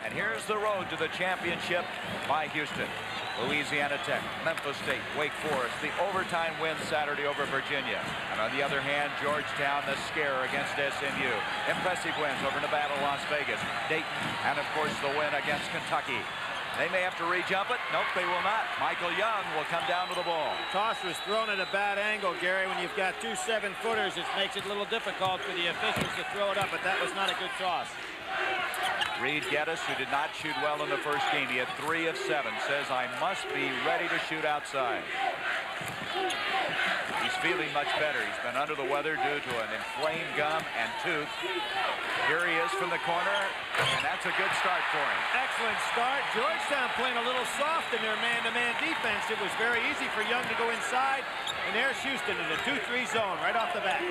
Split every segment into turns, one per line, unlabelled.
And here's the road to the championship by Houston. Louisiana Tech, Memphis State, Wake Forest, the overtime win Saturday over Virginia. And on the other hand, Georgetown, the scare against SMU. Impressive wins over Nevada, Las Vegas, Dayton, and of course the win against Kentucky. They may have to re-jump it. Nope, they will not. Michael Young will come down to the ball.
Toss was thrown at a bad angle, Gary. When you've got two 7-footers, it makes it a little difficult for the officials to throw it up, but that was not a good toss.
Reed Geddes, who did not shoot well in the first game, he had 3 of 7, says, I must be ready to shoot outside. He's feeling much better. He's been under the weather due to an inflamed gum and tooth. Here he is from the corner, and that's a good start for him.
Excellent start. Georgetown playing a little soft in their man-to-man defense. It was very easy for Young to go inside, and there's Houston in the 2-3 zone right off the bat.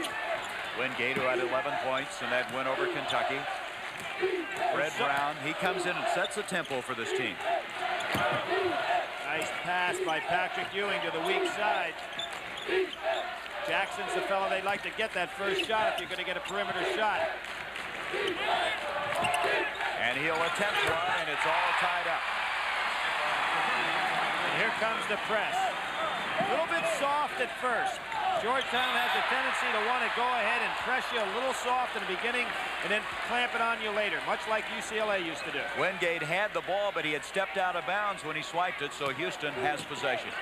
Wingate, who had 11 points in that win over Kentucky. Fred Brown, he comes in and sets the tempo for this team.
Nice pass by Patrick Ewing to the weak side. Jackson's the fellow they'd like to get that first shot if you're going to get a perimeter shot.
And he'll attempt one, and it's all tied up.
And here comes the press. A little bit soft at first. Georgetown has a tendency to want to go ahead and press you a little soft in the beginning and then clamp it on you later, much like UCLA used to do.
Wingate had the ball, but he had stepped out of bounds when he swiped it, so Houston has possession.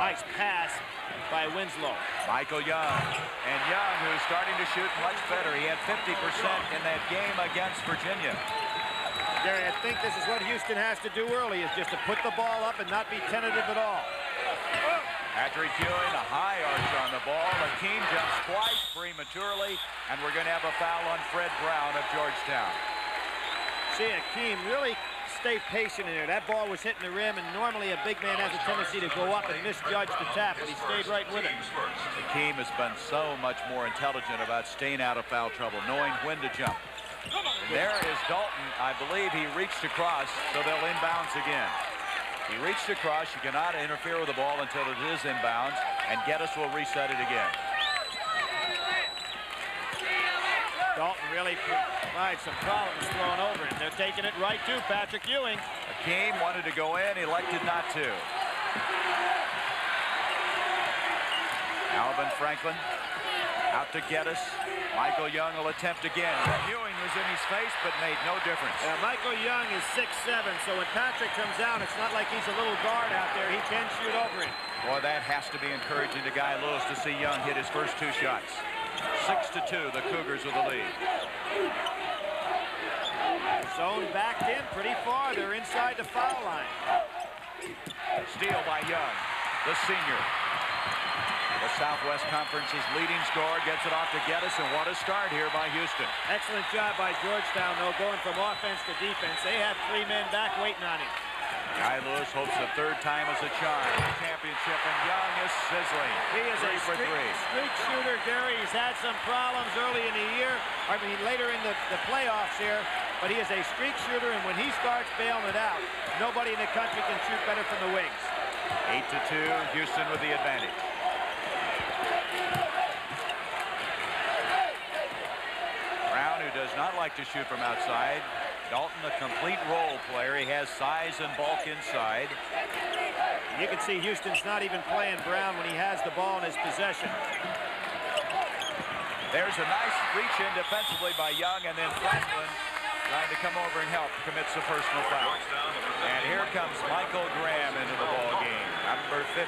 Nice pass by Winslow.
Michael Young. And Young, who's starting to shoot much better. He had 50% in that game against Virginia.
Gary, I think this is what Houston has to do early, is just to put the ball up and not be tentative at all.
Patrick Ewing, a high arch on the ball. Akeem jumps twice prematurely, and we're going to have a foul on Fred Brown of Georgetown.
See, Akeem really stay patient in there. That ball was hitting the rim, and normally a big man has a tendency to go up and misjudge the tap, but he stayed right with it.
Akeem has been so much more intelligent about staying out of foul trouble, knowing when to jump. And there is Dalton. I believe he reached across, so they'll inbounds again. He reached across. You cannot interfere with the ball until it is inbounds, and Geddes will reset it again.
Dalton really provides some problems throwing over, and they're taking it right to Patrick Ewing.
Akeem wanted to go in, elected not to. Alvin Franklin out to Geddes. Michael Young will attempt again. Ewing was in his face, but made no difference.
Michael Young is 6'7", so when Patrick comes out, it's not like he's a little guard out there. He can shoot over it.
Boy, that has to be encouraging to Guy Lewis to see Young hit his first 2 shots. 6-2, the Cougars with the lead.
Zone backed in pretty far. They're inside the foul line.
Steal by Young, the senior. The Southwest Conference's leading scorer gets it off to Geddes, and what a start here by Houston.
Excellent job by Georgetown, though, going from offense to defense. They had 3 men back waiting on him.
Guy Lewis hopes the 3rd time is a charm. Championship, and Young is sizzling.
He is a streak shooter, Gary. He's had some problems early in the year. I mean, later in the playoffs here. But he is a streak shooter, and when he starts bailing it out, nobody in the country can shoot better from the wings.
8-2, Houston with the advantage. Brown, who does not like to shoot from outside. Dalton, a complete role player. He has size and bulk inside.
You can see Houston's not even playing Brown when he has the ball in his possession.
There's a nice reach in defensively by Young, and then Franklin trying to come over and help, commits a personal foul. And here comes Michael Graham into the ball game. Number 50.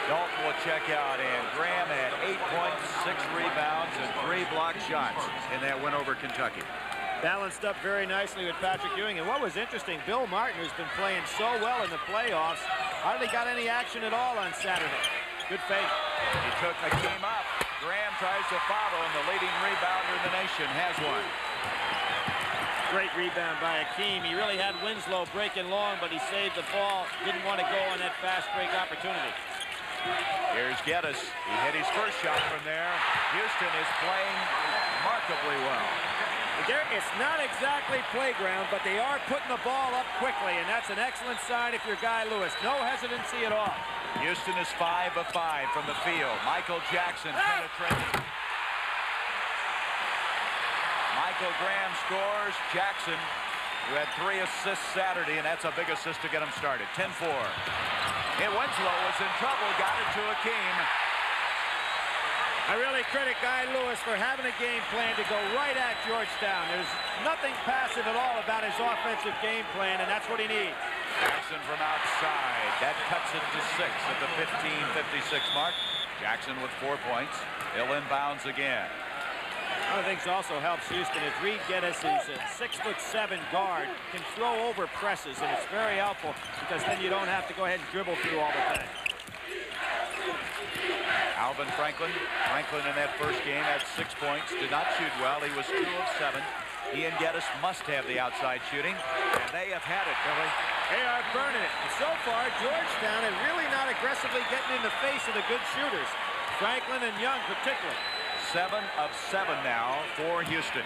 Dalton will check out, and Graham had 8 points, 6 rebounds, and 3 blocked shots in that win over Kentucky.
Balanced up very nicely with Patrick Ewing. And what was interesting, Bill Martin, who's been playing so well in the playoffs, hardly got any action at all on Saturday. Good fake.
He took a game up. Graham tries to follow, and the leading rebounder in the nation has one.
Great rebound by Akeem. He really had Winslow breaking long, but he saved the ball. Didn't want to go on that fast break opportunity.
Here's Geddes. He hit his first shot from there. Houston is playing remarkably well.
It's not exactly playground, but they are putting the ball up quickly, and that's an excellent sign if you're Guy Lewis. No hesitancy at all.
Houston is 5 of 5 from the field. Michael Jackson penetrating. Michael Graham scores. Jackson, who had 3 assists Saturday, and that's a big assist to get him started. 10-4. And Winslow was in trouble, got it to Akeem.
I really credit Guy Lewis for having a game plan to go right at Georgetown. There's nothing passive at all about his offensive game plan, and that's what he needs.
Jackson from outside. That cuts it to 6 at the 15:56 mark. Jackson with 4 points. He'll inbounds again.
One of the things also helps Houston is Reed Geddes is a 6'7" guard, can throw over presses, and it's very helpful because then you don't have to go ahead and dribble through all the time.
Alvin Franklin. Franklin in that first game had 6 points. Did not shoot well. He was 2 of 7. He and Geddes must have the outside shooting, and they have had it, Billy.
They are burning it. And so far, Georgetown is really not aggressively getting in the face of the good shooters. Franklin and Young particularly.
7 of 7 now for Houston.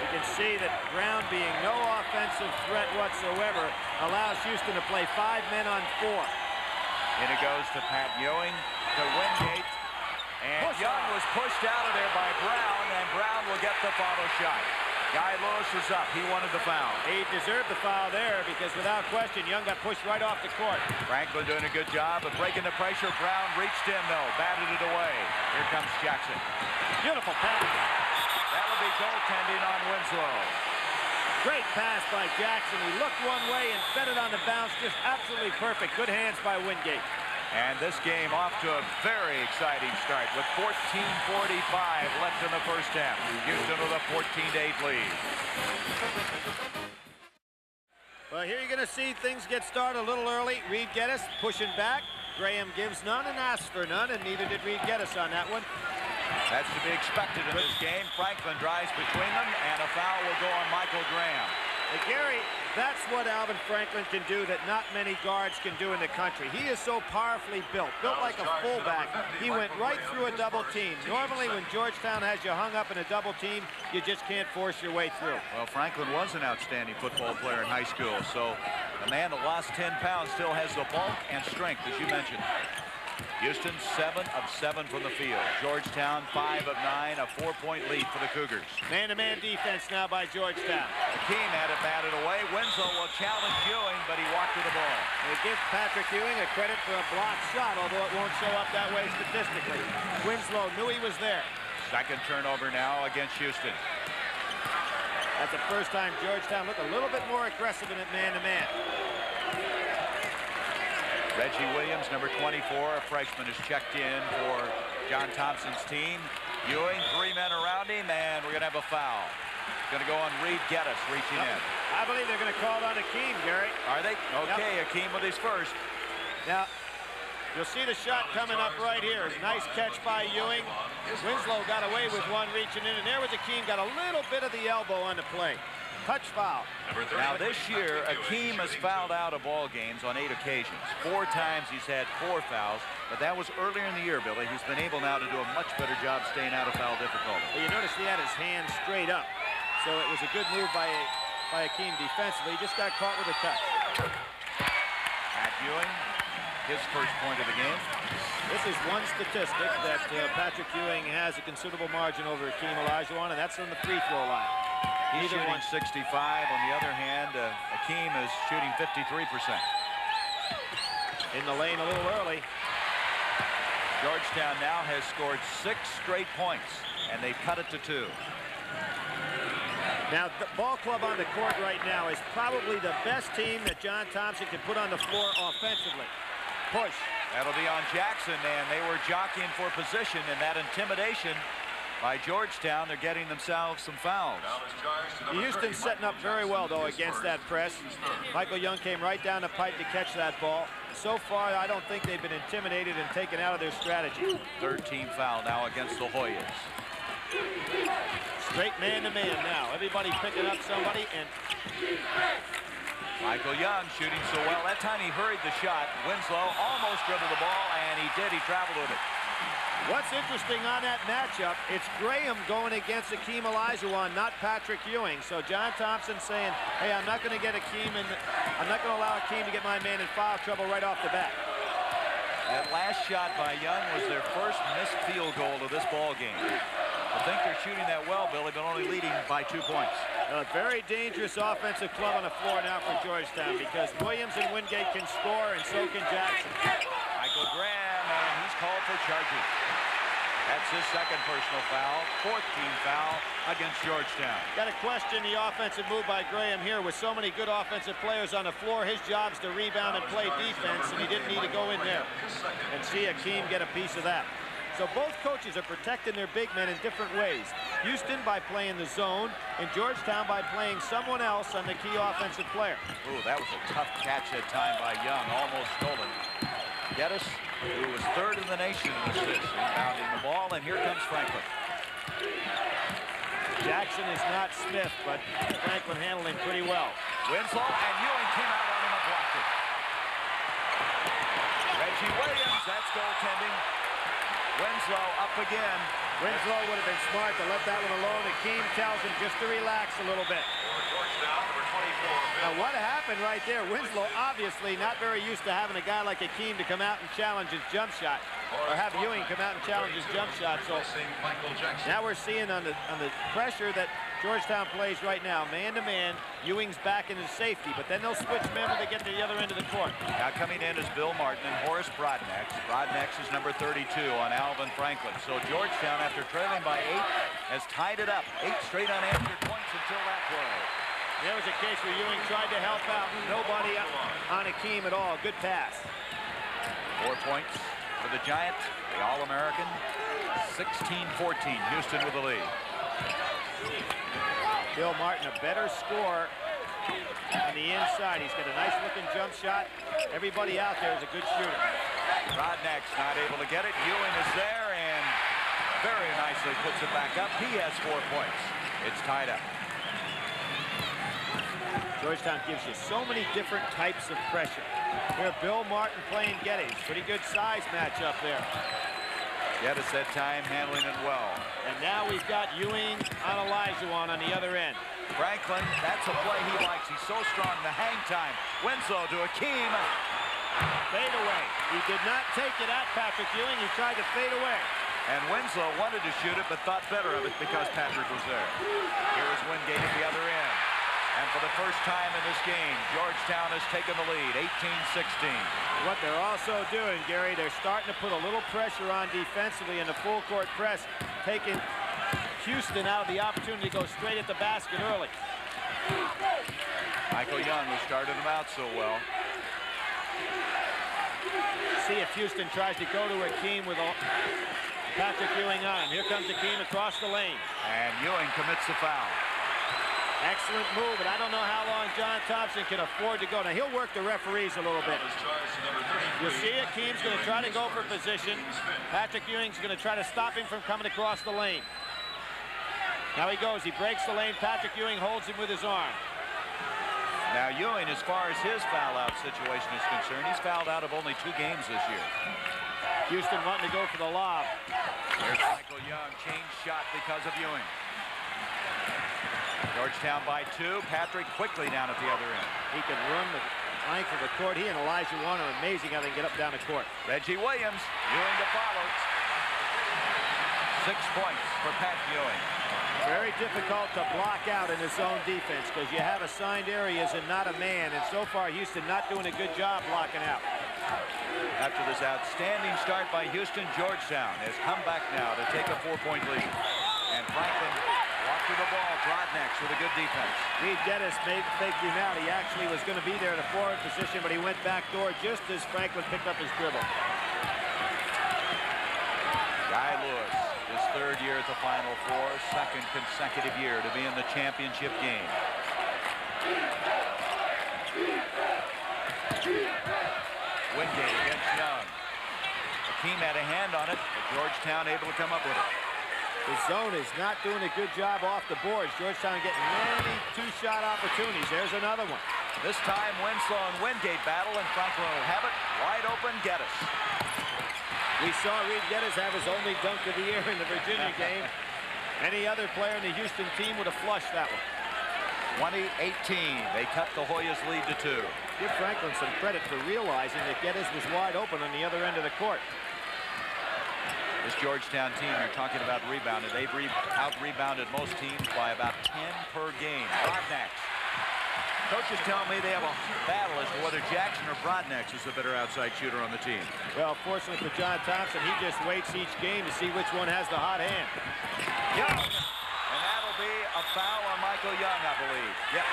You can see that Brown, being no offensive threat whatsoever, allows Houston to play 5 men on 4.
In it goes to Pat Ewing, to Wingate. And Young was pushed out of there by Brown, and Brown will get the follow shot. Guy Lewis is up. He wanted the foul.
He deserved the foul there because without question, Young got pushed right off the court.
Franklin doing a good job of breaking the pressure. Brown reached in, though. Batted it away. Here comes Jackson.
Beautiful pass.
That'll be goaltending on Winslow.
Great pass by Jackson. He looked one way and fed it on the bounce. Just absolutely perfect. Good hands by Wingate.
And this game off to a very exciting start with 14:45 left in the first half. Houston with a 14-8 lead.
Well, here you're going to see things get started a little early. Reed Geddes pushing back. Graham gives none and asks for none, and neither did Reed Geddes on that one.
That's to be expected in this game. Franklin drives between them, and a foul will go on Michael Graham.
Hey, Gary, that's what Alvin Franklin can do that not many guards can do in the country. He is so powerfully built like a fullback. He went right through a double team. Normally, when Georgetown has you hung up in a double team, you just can't force your way through.
Well, Franklin was an outstanding football player in high school, so the man that lost 10 pounds still has the bulk and strength, as you mentioned. Houston 7 of 7 from the field. Georgetown 5 of 9, a 4-point lead for the Cougars.
Man-to-man defense now by Georgetown.
Akeem had it batted away. Winslow will challenge Ewing, but he walked to the ball.
They give Patrick Ewing a credit for a blocked shot, although it won't show up that way statistically. Winslow knew he was there.
Second turnover now against Houston.
That's the first time Georgetown looked a little bit more aggressive in it man-to-man.
Reggie Williams, number 24, a freshman, is checked in for John Thompson's team. Ewing, 3 men around him, and we're going to have a foul. Going to go on Reed Geddes reaching in.
I believe they're going to call it on Akeem, Gary.
Are they? Okay, yep. Akeem with his first.
Now, you'll see the shot coming up right here. Nice catch by Ewing. Winslow got away with one reaching in, and there was Akeem, got a little bit of the elbow on the play. Touch foul.
Now this year, Akeem has fouled out of ball games on 8 occasions. 4 times he's had 4 fouls, but that was earlier in the year, Billy. He's been able now to do a much better job staying out of foul difficulty.
Well, you notice he had his hand straight up, so it was a good move by Akeem defensively. He just got caught with a touch.
Pat Ewing, his first point of the game.
This is one statistic that Patrick Ewing has a considerable margin over Akeem Olajuwon, and that's on the free throw line.
He's shooting 65. On the other hand, Akeem is shooting 53%.
In the lane a little early.
Georgetown now has scored 6 straight points, and they've cut it to 2.
Now, the ball club on the court right now is probably the best team that John Thompson can put on the floor offensively. Push.
That'll be on Jackson, and they were jockeying for position, and that intimidation by Georgetown, they're getting themselves some fouls.
Houston's setting up very well, though, against that press. Michael Young came right down the pipe to catch that ball. So far, I don't think they've been intimidated and taken out of their strategy.
13 foul now against the Hoyas.
Straight man-to-man now. Everybody picking up somebody, and
Michael Young shooting so well. That time he hurried the shot. Winslow almost dribbled the ball, and he did. He traveled with it.
What's interesting on that matchup, it's Graham going against Akeem Olajuwon, not Patrick Ewing. So John Thompson saying, hey, I'm not going to get Akeem, and I'm not going to allow Akeem to get my man in foul trouble right off the bat.
That last shot by Young was their first missed field goal of this ball game. I think they're shooting that well, Billy, but only leading by 2 points.
A very dangerous offensive club on the floor now for Georgetown, because Williams and Wingate can score, and so can Jackson.
Michael Graham, and he's called for charging. That's his second personal foul, 4th team foul against Georgetown.
Got to question the offensive move by Graham here. With so many good offensive players on the floor, his job's to rebound and play defense, and he didn't need to go in there. And see Akeem get a piece of that. So both coaches are protecting their big men in different ways. Houston by playing the zone, and Georgetown by playing someone else on the key offensive player.
Ooh, that was a tough catch that time by Young, almost stolen. Geddes, who was 3rd in the nation in assists, inbounding the ball, and here comes Franklin.
Jackson is not Smith, but Franklin handled him pretty well.
Winslow, and Ewing came out on him and blocked it. Reggie Williams, that's goaltending. Winslow up again.
Winslow would have been smart to let that one alone. Akeem tells him just to relax a little bit. Now what happened right there? Winslow obviously not very used to having a guy like Akeem to come out and challenge his jump shot, or have Ewing come out and challenge his jump shot. So now we're seeing on the pressure that Georgetown plays right now, man-to-man. Ewing's back in his safety, but then they'll switch men when they get to the other end of the court.
Now coming in is Bill Martin and Horace Brodnax. Brodnax is number 32 on Alvin Franklin. So Georgetown, after trailing by 8, has tied it up. 8 straight unanswered points until that play.
There was a case where Ewing tried to help out. Nobody on Akeem at all. Good pass.
4 points for the Giant, the All-American. 16-14, Houston with the lead.
Bill Martin, a better scorer on the inside. He's got a nice-looking jump shot. Everybody out there is a good shooter.
Brodnax not able to get it. Ewing is there and very nicely puts it back up. He has 4 points. It's tied up.
Georgetown gives you so many different types of pressure. Here, Bill Martin playing Geddes. Pretty good size matchup there.
Geddes that time handling it well.
And now we've got Ewing on Olajuwon on the other end.
Franklin, that's a play he likes. He's so strong. The hang time. Winslow to Akeem.
Fade away. He did not take it at Patrick Ewing. He tried to fade away.
And Winslow wanted to shoot it, but thought better of it because Patrick was there. Here is Wingate at the other end. And for the first time in this game, Georgetown has taken the lead, 18-16.
What they're also doing, Gary, they're starting to put a little pressure on defensively in the full court press, taking Houston out of the opportunity to go straight at the basket early.
Michael Young, who started them out so well.
See if Houston tries to go to Akeem with Patrick Ewing on him. Here comes Akeem across the lane.
And Ewing commits the foul.
Excellent move, but I don't know how long John Thompson can afford to go. Now, he'll work the referees a little bit. You'll see Akeem's going to try to go for position. Patrick Ewing's going to try to stop him from coming across the lane. Now he goes. He breaks the lane. Patrick Ewing holds him with his arm.
Now, Ewing, as far as his foul-out situation is concerned, he's fouled out of only 2 games this year.
Houston wanting to go for the lob.
There's Michael Young. Change shot because of Ewing. Georgetown by 2. Patrick quickly down at the other end.
He can run the length of the court. He and Olajuwon are amazing how they can get up down the court.
Reggie Williams, Ewing to follow. 6 points for Pat Ewing.
Very difficult to block out in the zone defense because you have assigned areas and not a man. And so far, Houston not doing a good job blocking out.
After this outstanding start by Houston, Georgetown has come back now to take a 4-point lead. And Franklin walked to the ball. Brodnax with a good defense.
Reed Geddes made the fake him out. He actually was going to be there in a forward position, but he went back door just as Franklin picked up his dribble.
Guy Lewis, his 3rd year at the Final Four, 2nd consecutive year to be in the championship game. Wingate against Young. Akeem had a hand on it, but Georgetown able to come up with it.
The zone is not doing a good job off the boards. Georgetown getting many 2-shot opportunities. There's another one.
This time Winslow and Wingate battle, and Franklin will have it wide open. Geddes.
We saw Reed Geddes have his only dunk of the year in the Virginia game. Any other player in the Houston team would have flushed that one.
20-18. They cut the Hoyas' lead to 2.
give Franklin some credit for realizing that Geddes was wide open on the other end of the court.
This Georgetown team, you're talking about rebounded. They've out-rebounded most teams by about 10 per game. Broadnax. Coaches tell me they have a battle as to whether Jackson or Broadnax is the better outside shooter on the team.
Well, fortunately for John Thompson, he just waits each game to see which one has the hot hand.
Young. And that'll be a foul on Michael Young, I believe. Yep.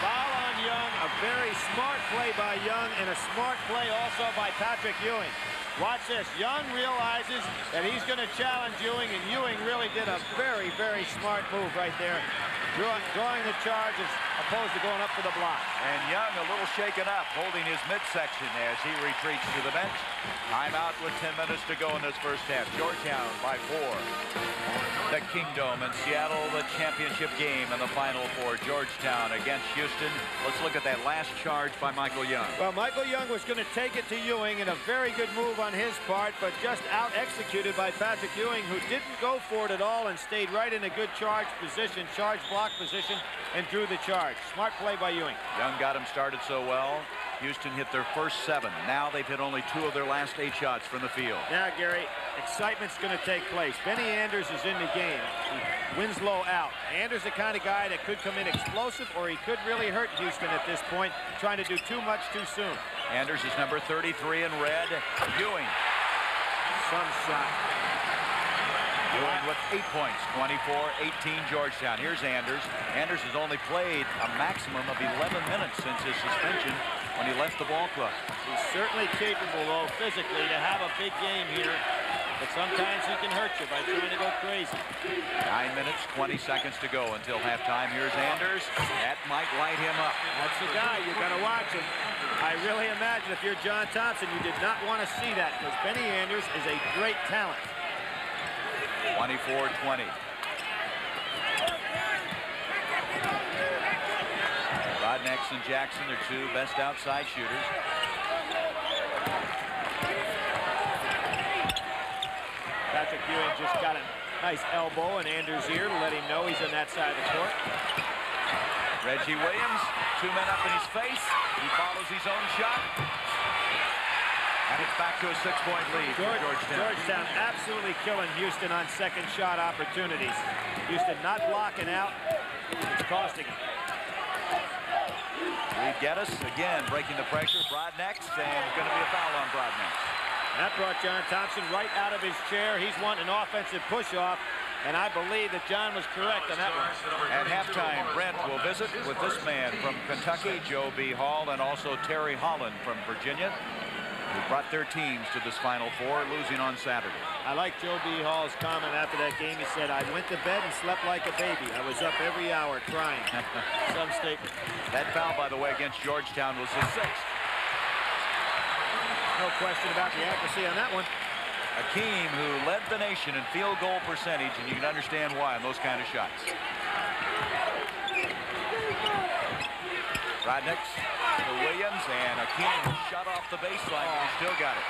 Foul on Young. A very smart play by Young and a smart play also by Patrick Ewing. Watch this. Young realizes that he's going to challenge Ewing, and Ewing really did a very, very smart move right there, drawing the charge as opposed to going up for the block.
And Young a little shaken up, holding his midsection as he retreats to the bench. Timeout with 10 minutes to go in this first half. Georgetown by 4. The Kingdom in Seattle, the championship game in the final for Georgetown against Houston. Let's look at that last charge by Michael Young.
Well, Michael Young was going to take it to Ewing, and a very good move on his part, but just out-executed by Patrick Ewing, who didn't go for it at all and stayed right in a good charge position, charge block position, and drew the charge. Smart play by Ewing.
Young got him started so well. Houston hit their first 7. Now they've hit only 2 of their last 8 shots from the field.
Now, Gary, excitement's going to take place. Benny Anders is in the game. Winslow out. Anders the kind of guy that could come in explosive, or he could really hurt Houston at this point, trying to do too much too soon.
Anders is number 33 in red. Ewing.
Some shot.
Ewing with 8 points, 24-18 Georgetown. Here's Anders. Anders has only played a maximum of 11 minutes since his suspension when he left the ball club.
He's certainly capable, though, physically, to have a big game here. But sometimes he can hurt you by trying to go crazy.
9 minutes, 20 seconds to go until halftime. Here's Anders. That might light him up.
That's the guy. You got to watch him. I really imagine if you're John Thompson, you did not want to see that, because Benny Anders is a great talent.
24-20. Broadnax and Jackson are 2 best outside shooters.
Patrick Ewing just got a nice elbow in Anders' ear to let him know he's on that side of the court.
Reggie Williams, 2 men up in his face. He follows his own shot. And it's back to a 6-point lead for Georgetown.
Georgetown absolutely killing Houston on second shot opportunities. Houston not blocking out. It's costing him.
Reed Geddes again breaking the pressure. Broadnax, and going to be a foul on Broadnax.
That brought John Thompson right out of his chair. He's wanting an offensive push-off, and I believe that John was correct on that one.
At halftime, Brent will visit with this man from Kentucky, Joe B. Hall, and also Terry Holland from Virginia, who brought their teams to this Final Four, losing on Saturday.
I like Joe B. Hall's comment after that game. He said, I went to bed and slept like a baby. I was up every hour crying. Some statement.
That foul, by the way, against Georgetown was his 6th.
No question about the accuracy on that one.
Akeem, who led the nation in field goal percentage, and you can understand why on those kind of shots. Broadnax to Williams, and Akeem shut off the baseline, but he still got it.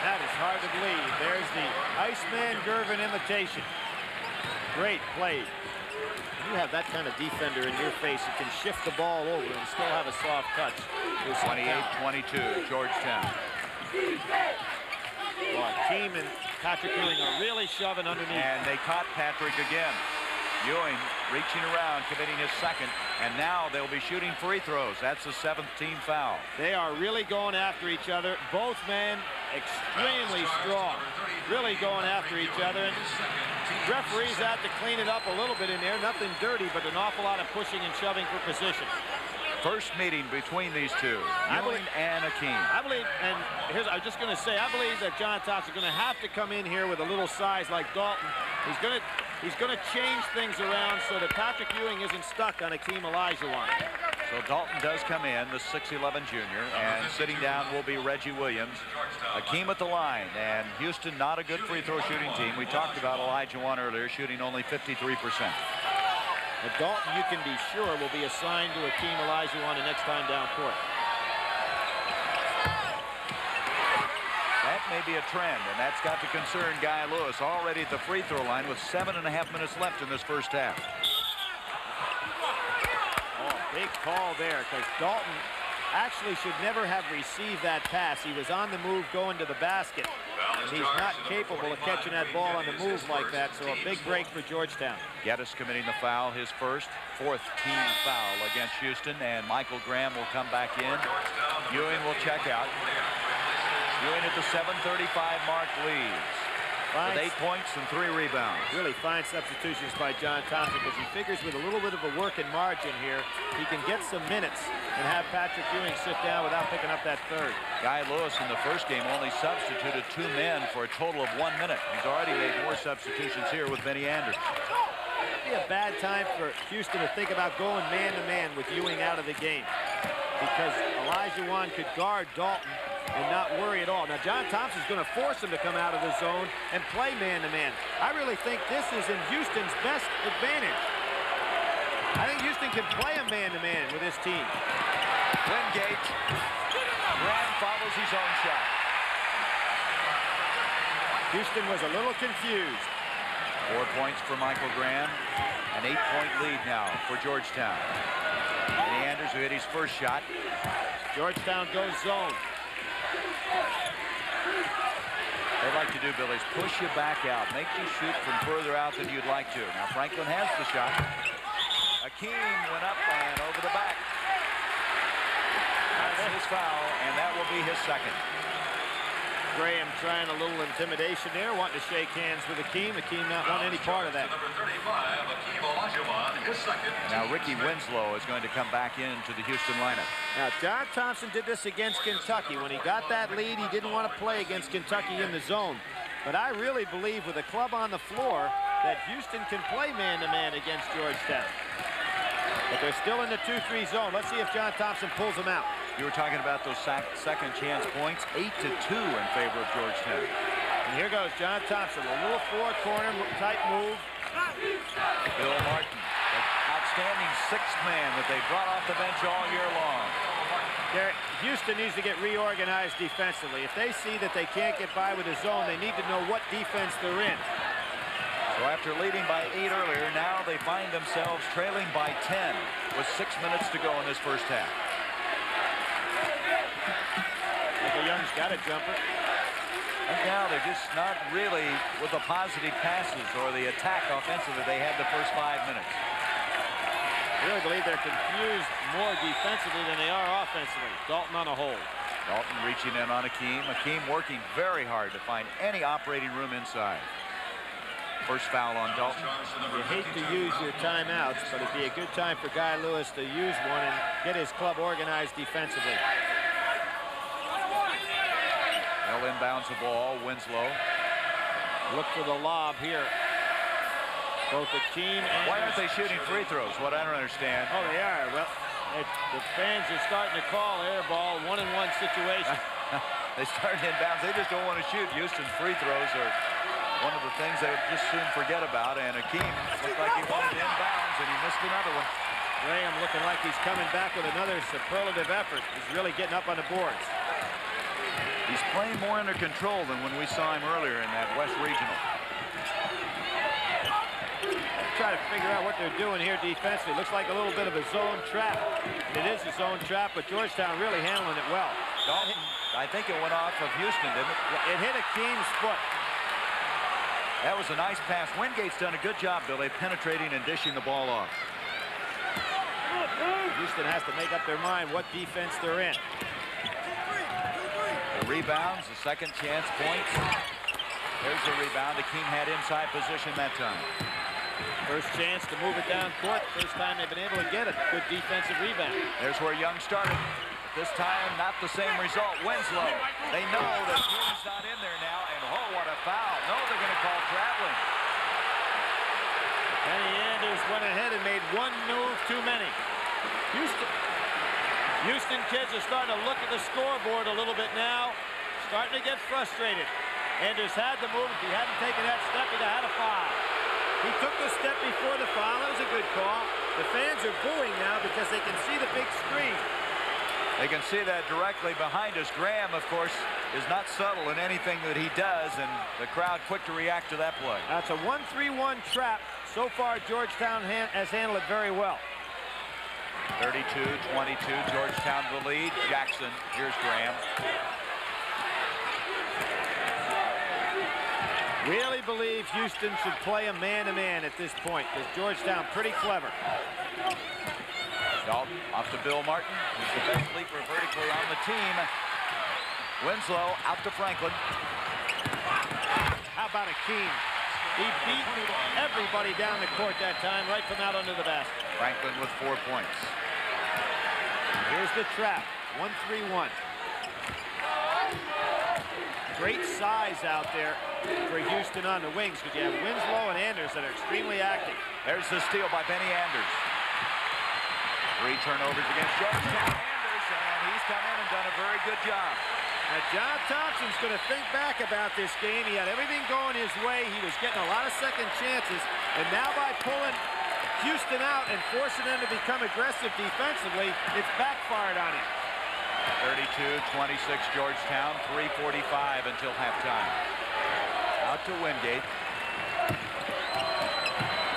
That is hard to believe. There's the Iceman Gervin imitation. Great play. When you have that kind of defender in your face, you can shift the ball over and still have a soft touch.
28-22, Georgetown.
Well, Akeem and Patrick Ewing are really shoving underneath.
And they caught Patrick again. Ewing reaching around, committing his 2nd, and now they'll be shooting free throws. That's the 7th team foul.
They are really going after each other. Both men extremely strong, really going after each other. And referees have to clean it up a little bit in there. Nothing dirty, but an awful lot of pushing and shoving for position.
First meeting between these two, Ewing and Akeem.
I believe, and here's, I was just going to say, I believe that John Thompson is going to have to come in here with a little size like Dalton. He's going to change things around so that Patrick Ewing isn't stuck on Akeem Olajuwon.
So Dalton does come in, the 6'11 junior, and sitting down will be Reggie Williams. Akeem at the line, and Houston not a good free throw shooting team. We talked about Olajuwon earlier, shooting only 53%.
But Dalton, you can be sure, will be assigned to Akeem Olajuwon the next time down court.
That may be a trend, and that's got to concern Guy Lewis already at the free throw line with 7.5 minutes left in this first half.
Oh, big call there, because Dalton actually should never have received that pass. He was on the move going to the basket. And he's not capable of catching that ball on the move like that, so a big break for Georgetown.
Geddes committing the foul, his fourth team foul against Houston, and Michael Graham will come back in. Ewing will check out. Ewing at the 7:35 mark leads. With 8 points and 3 rebounds.
Really fine substitutions by John Thompson, because he figures with a little bit of a working margin here, he can get some minutes and have Patrick Ewing sit down without picking up that third.
Guy Lewis in the first game only substituted 2 men for a total of 1 minute. He's already made more substitutions here with Benny Anderson.
It'd be a bad time for Houston to think about going man-to-man with Ewing out of the game, because Elijah Wan could guard Dalton and not worry at all. Now, John Thompson's going to force him to come out of the zone and play man-to-man. I really think this is in Houston's best advantage. I think Houston can play a man-to-man with this team.
Wingate. Graham follows his own shot.
Houston was a little confused.
4 points for Michael Graham. An 8-point lead now for Georgetown. Benny Anderson, who hit his first shot.
Georgetown goes zone.
They'd like to do, Billy, is push you back out. Make you shoot from further out than you'd like to. Now, Franklin has the shot. Akeem went up and over the back. That's his foul, and that will be his second.
Graham trying a little intimidation there, wanting to shake hands with Akeem. Akeem not wanting any part of that.
Now Ricky Winslow is going to come back into the Houston lineup.
Now John Thompson did this against Kentucky. When he got that lead, he didn't want to play against Kentucky in the zone. But I really believe with a club on the floor that Houston can play man-to-man against Georgetown. But they're still in the 2-3 zone. Let's see if John Thompson pulls them out.
You were talking about those second chance points, 8-2 in favor of Georgetown.
And here goes John Thompson, a little four-corner type move.
Bill Martin, the outstanding sixth man that they brought off the bench all year long.
Houston needs to get reorganized defensively. If they see that they can't get by with a zone, they need to know what defense they're in.
So after leading by 8 earlier, now they find themselves trailing by 10 with 6 minutes to go in this first half.
Michael Young's got a jumper.
And now they're just not really with the positive passes or the attack offensively they had the first 5 minutes.
I really believe they're confused more defensively than they are offensively. Dalton on a hold.
Dalton reaching in on Akeem. Akeem working very hard to find any operating room inside. First foul on Dalton.
You hate to use your timeouts, but it'd be a good time for Guy Lewis to use one and get his club organized defensively.
Well, inbounds the ball. Winslow.
Look for the lob here. Both Akeem and...
Why aren't they shooting free throws? What I don't understand.
Oh, they are. Well, the fans are starting to call air ball 1-on-1 situation.
They started inbounds. They just don't want to shoot. Houston's free throws are one of the things they just soon forget about. And Akeem looked like he wanted inbounds, and he missed another one.
Graham looking like he's coming back with another superlative effort. He's really getting up on the boards.
He's playing more under control than when we saw him earlier in that West Regional.
Try to figure out what they're doing here defensively. Looks like a little bit of a zone trap. It is a zone trap, but Georgetown really handling it well.
Dalton, I think it went off of Houston, didn't it?
It hit Akeem's foot.
That was a nice pass. Wingate's done a good job, Billy, penetrating and dishing the ball off.
Houston has to make up their mind what defense they're in.
The rebounds, the second chance points. There's the rebound. Akeem had inside position that time.
First chance to move it down court. First time they've been able to get it. Good defensive rebound.
There's where Young started. But this time, not the same result. Winslow. They know that Ewing's not in there now. And oh, what a foul. No, they're going to call traveling.
Benny Anders went ahead and made one move too many. Houston kids are starting to look at the scoreboard a little bit now. Starting to get frustrated. Anders had the move. If he hadn't taken that step, he'd have had a foul. He took the step before the foul. That was a good call. The fans are booing now because they can see the big screen.
They can see that directly behind us. Graham, of course, is not subtle in anything that he does, and the crowd quick to react to that play.
That's a 1-3-1 trap. So far, Georgetown has handled it very well.
32-22, Georgetown the lead. Jackson, here's Graham.
Really believe Houston should play a man-to-man at this point, because Georgetown pretty clever.
Dalton off to Bill Martin, who's the best leaper vertically on the team. Winslow out to Franklin.
How about Akeem? He beat everybody down the court that time, right from out under the basket.
Franklin with 4 points.
Here's the trap, 1-3-1. Great size out there for Houston on the wings, because you have Winslow and Anders that are extremely active.
There's the steal by Benny Anders. 3 turnovers against Georgetown. Anders, and he's come in and done a very good job.
Now, John Thompson's going to think back about this game. He had everything going his way. He was getting a lot of second chances. And now by pulling Houston out and forcing them to become aggressive defensively, it's backfired on him.
32-26 Georgetown, 3:45 until halftime. Out to Wingate.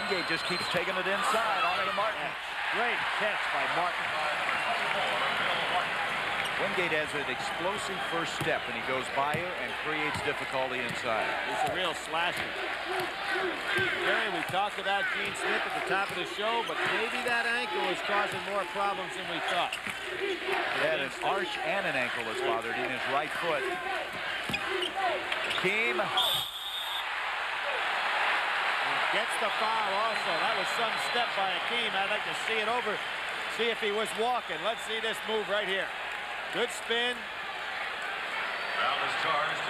Wingate just keeps taking it inside on to Martin.
Great catch by Martin.
Wingate has an explosive first step, and he goes by you and creates difficulty inside.
He's a real slasher. Gary, we talked about Gene Smith at the top of the show, but maybe that ankle is causing more problems than we thought.
He had an arch and an ankle that's bothered in his right foot. Akeem.
Gets the foul also. That was some step by Akeem. I'd like to see it over, see if he was walking. Let's see this move right here. Good spin.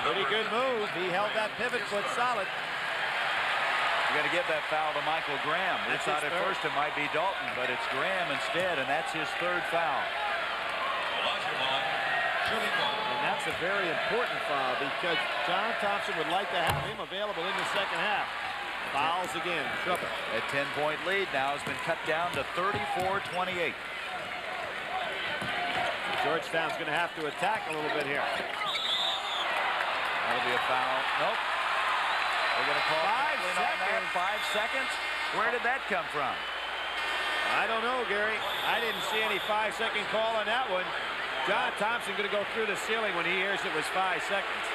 Pretty good move. He held that pivot foot solid.
You got to give that foul to Michael Graham. We thought at first it might be Dalton, but it's Graham instead, and that's his 3rd foul.
And that's a very important foul, because John Thompson would like to have him available in the second half. Fouls again. Trouble.
That 10-point lead now has been cut down to 34-28.
Georgetown's going to have to attack a little bit here.
That'll be a foul. Nope. We're going to call
5 seconds.
5 seconds. Where did that come from?
I don't know, Gary. I didn't see any 5-second call on that one. John Thompson going to go through the ceiling when he hears it was 5 seconds.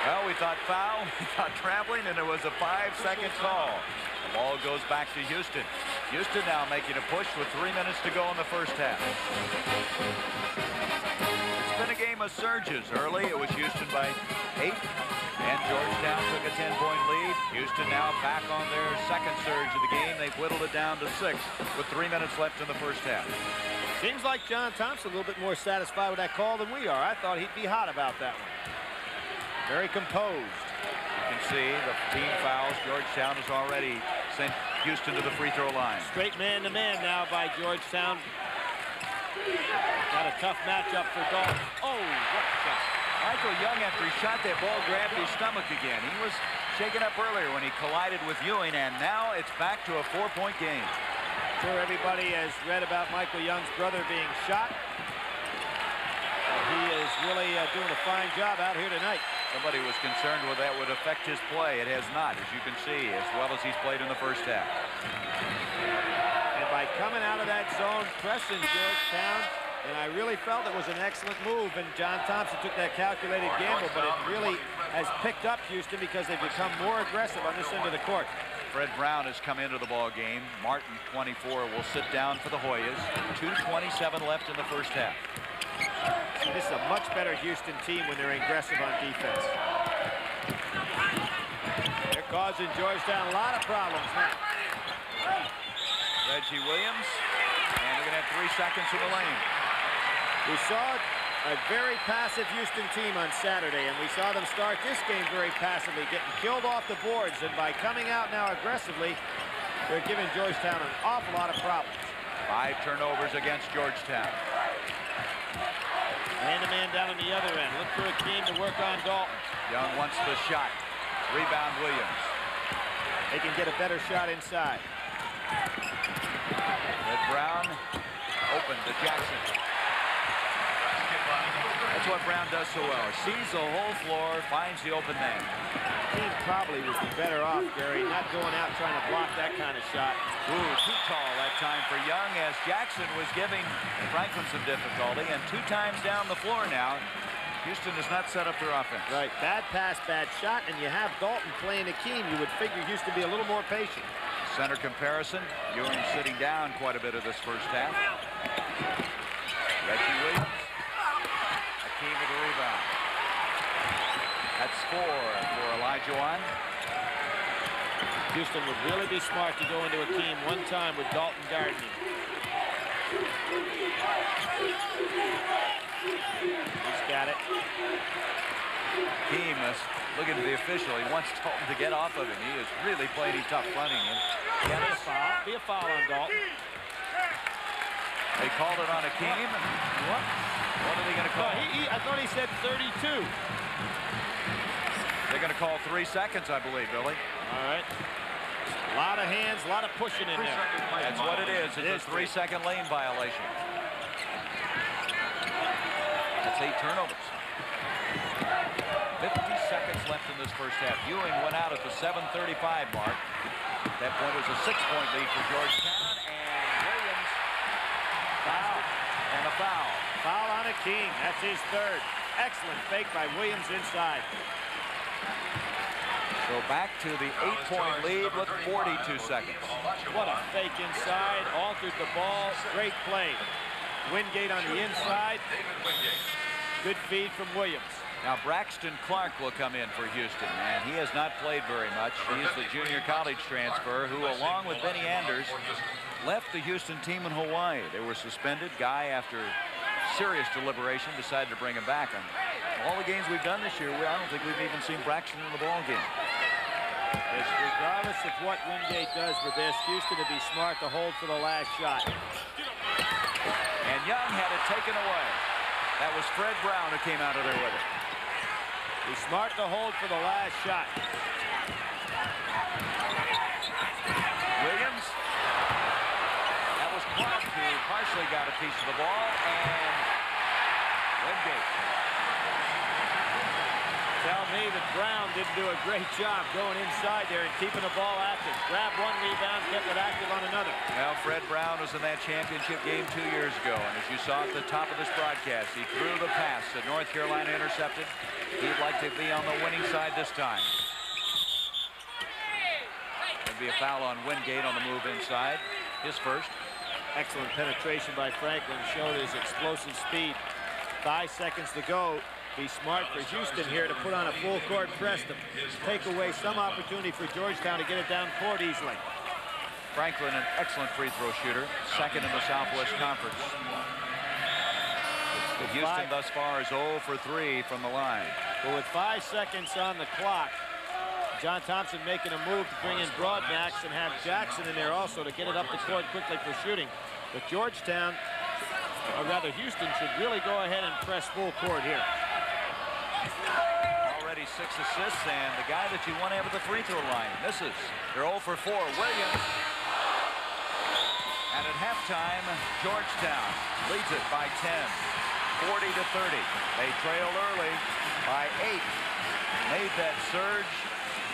Well, we thought foul, we thought traveling, and it was a 5-second call. The ball goes back to Houston. Houston now making a push with 3 minutes to go in the first half. It's been a game of surges. Early, it was Houston by 8, and Georgetown took a 10-point lead. Houston now back on their second surge of the game. They've whittled it down to 6 with 3 minutes left in the first half.
Seems like John Thompson a little bit more satisfied with that call than we are. I thought he'd be hot about that one. Very composed.
You can see the team fouls. Georgetown has already sent Houston to the free throw line.
Straight man-to-man now by Georgetown. Got a tough matchup for Dalton. Oh, what a shot.
Michael Young, after he shot that ball, grabbed his stomach again. He was shaken up earlier when he collided with Ewing, and now it's back to a 4-point game.
I'm sure everybody has read about Michael Young's brother being shot. He is really doing a fine job out here tonight.
Somebody was concerned whether that would affect his play. It has not, as you can see, as well as he's played in the first half.
And by coming out of that zone, pressing Georgetown, and I really felt it was an excellent move, and John Thompson took that calculated gamble, but it really has picked up Houston because they've become more aggressive on this end of the court.
Fred Brown has come into the ball game. Martin, 24, will sit down for the Hoyas. 2:27 left in the first half.
This is a much better Houston team when they're aggressive on defense. They're causing Georgetown a lot of problems now.
Reggie Williams, and we're going to have 3 seconds in the lane.
We saw a very passive Houston team on Saturday, and we saw them start this game very passively, getting killed off the boards, and by coming out now aggressively, they're giving Georgetown an awful lot of problems.
5 turnovers against Georgetown.
Man-to-man down on the other end. Look for Akeem to work on Dalton.
Young wants the shot. Rebound Williams.
They can get a better shot inside.
Red Brown open to Jackson. That's what Brown does so well. Sees the whole floor, finds the open man.
He probably would be better off, Gary, not going out trying to block that kind of shot.
Ooh, too tall that time for Young, as Jackson was giving Franklin some difficulty, and 2 times down the floor now. Houston has not set up their offense.
Right, bad pass, bad shot, and you have Dalton playing Akeem. You would figure Houston be a little more patient.
Center comparison, Ewing sitting down quite a bit of this first half. Reggie Williams. Akeem with the rebound. That's 4 for Olajuwon.
Houston would really be smart to go into Akeem one time with Dalton guarding him. He's got it.
Akeem is looking at the official. He wants Dalton to get off of him. He is really playing tough fronting him.
Yeah, be a foul on Dalton.
They called it on Akeem. What are they going to call?
No, I thought he said 32.
They're going to call 3 seconds, I believe, Billy.
All right. A lot of hands, a lot of pushing in there.
That's what it is. It's a 3-second lane violation. That's 8 turnovers. 50 seconds left in this first half. Ewing went out at the 7:35 mark. At that point, it was a 6-point lead for Georgetown. And Williams foul. And a foul.
Foul on Akeem. That's his 3rd. Excellent fake by Williams inside.
So back to the 8-point lead with 42 seconds.
What a fake inside. Altered the ball. Great play. Wingate on the inside. Good feed from Williams.
Now Braxton Clark will come in for Houston, and he has not played very much. He is the junior college transfer who, along with Benny Anders, left the Houston team in Hawaii. They were suspended. Guy, after serious deliberation, decided to bring him back. And all the games we've done this year, I don't think we've even seen Braxton in the ball game.
Regardless of what Wingate does with this, Houston would be smart to hold for the last shot.
And Young had it taken away. That was Fred Brown who came out of there with it.
Be smart to hold for the last shot.
Williams. That was Clark who partially got a piece of the ball, and Wingate.
Tell me that Brown didn't do a great job going inside there and keeping the ball active. Grabbed 1 rebound, kept it active on another.
Well, Fred Brown was in that championship game 2 years ago, and as you saw at the top of this broadcast, he threw the pass that North Carolina intercepted. He'd like to be on the winning side this time. There'd be a foul on Wingate on the move inside. His first.
Excellent penetration by Franklin. Showed his explosive speed. 5 seconds to go. Be smart for Houston here to put on a full court press to take away some opportunity for Georgetown to get it down court easily.
Franklin, an excellent free throw shooter, 2nd in the Southwest Conference. Houston thus far is 0 for 3 from the line.
But with 5 seconds on the clock, John Thompson making a move to bring in Broadbacks and have Jackson in there also to get it up the court quickly for shooting. But Georgetown, or rather Houston, should really go ahead and press full court here.
Already 6 assists, and the guy that you want to have at the free throw line misses. They're 0 for 4. Williams. And at halftime, Georgetown leads it by 10, 40 to 30. They trailed early by 8. Made that surge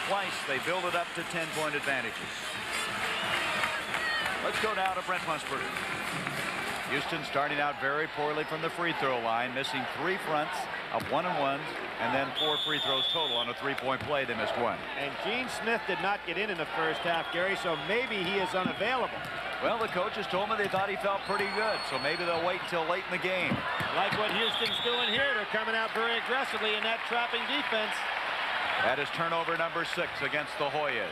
twice. They build it up to 10-point advantages. Let's go now to Brent Musburger. Houston starting out very poorly from the free throw line, missing 3 fronts of 1-and-1s, and then 4 free throws total on a 3-point play. They missed 1.
And Gene Smith did not get in the first half, Gary, so maybe he is unavailable.
Well, the coaches told me they thought he felt pretty good, so maybe they'll wait until late in the game.
Like what Houston's doing here. They're coming out very aggressively in that trapping defense.
That is turnover number 6 against the Hoyas.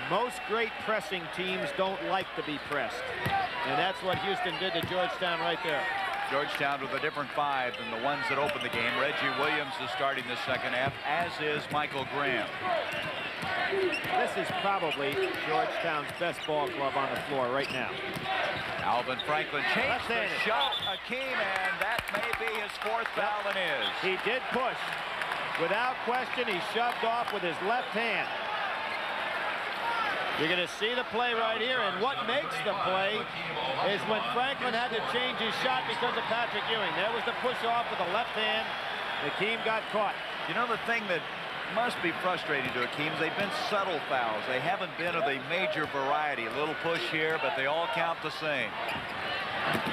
Most great pressing teams don't like to be pressed. And that's what Houston did to Georgetown right there.
Georgetown with a different 5 than the ones that opened the game. Reggie Williams is starting the second half, as is Michael Graham.
This is probably Georgetown's best ball club on the floor right now.
Alvin Franklin changed the shot. Akeem, and that may be his 4th foul and is.
He did push. Without question, he shoved off with his left hand. You're going to see the play right here, and what makes the play is when Franklin had to change his shot because of Patrick Ewing. There was the push off with the left hand. Hakeem got caught.
You know, the thing that must be frustrating to Hakeem, they've been subtle fouls. They haven't been of a major variety. A little push here, but they all count the same.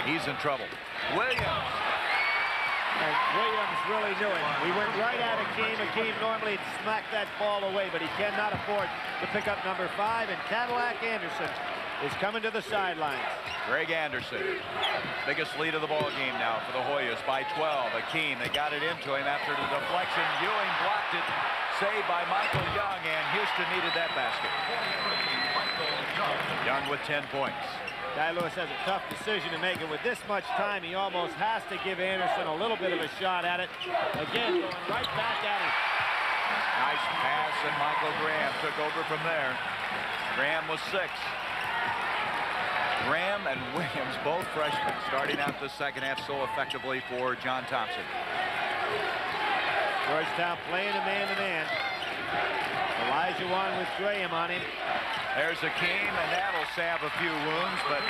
He's in trouble. Williams.
And Williams really knew it. We went right at Hakeem. Hakeem normally smacked that ball away, but he cannot afford to pick up number 5. And Cadillac Anderson is coming to the sidelines.
Greg Anderson, biggest lead of the ball game now for the Hoyas by 12. Hakeem, they got it into him after the deflection. Ewing blocked it. Saved by Michael Young, and Houston needed that basket. Young with 10 points.
Guy Lewis has a tough decision to make, and with this much time, he almost has to give Anderson a little bit of a shot at it. Again, going right back at him.
Nice pass, and Michael Graham took over from there. Graham was 6. Graham and Williams, both freshmen, starting out the second half so effectively for John Thompson.
Georgetown playing a man-to-man. Olajuwon with Graham on him.
There's Hakeem, and that'll salve a few wounds, but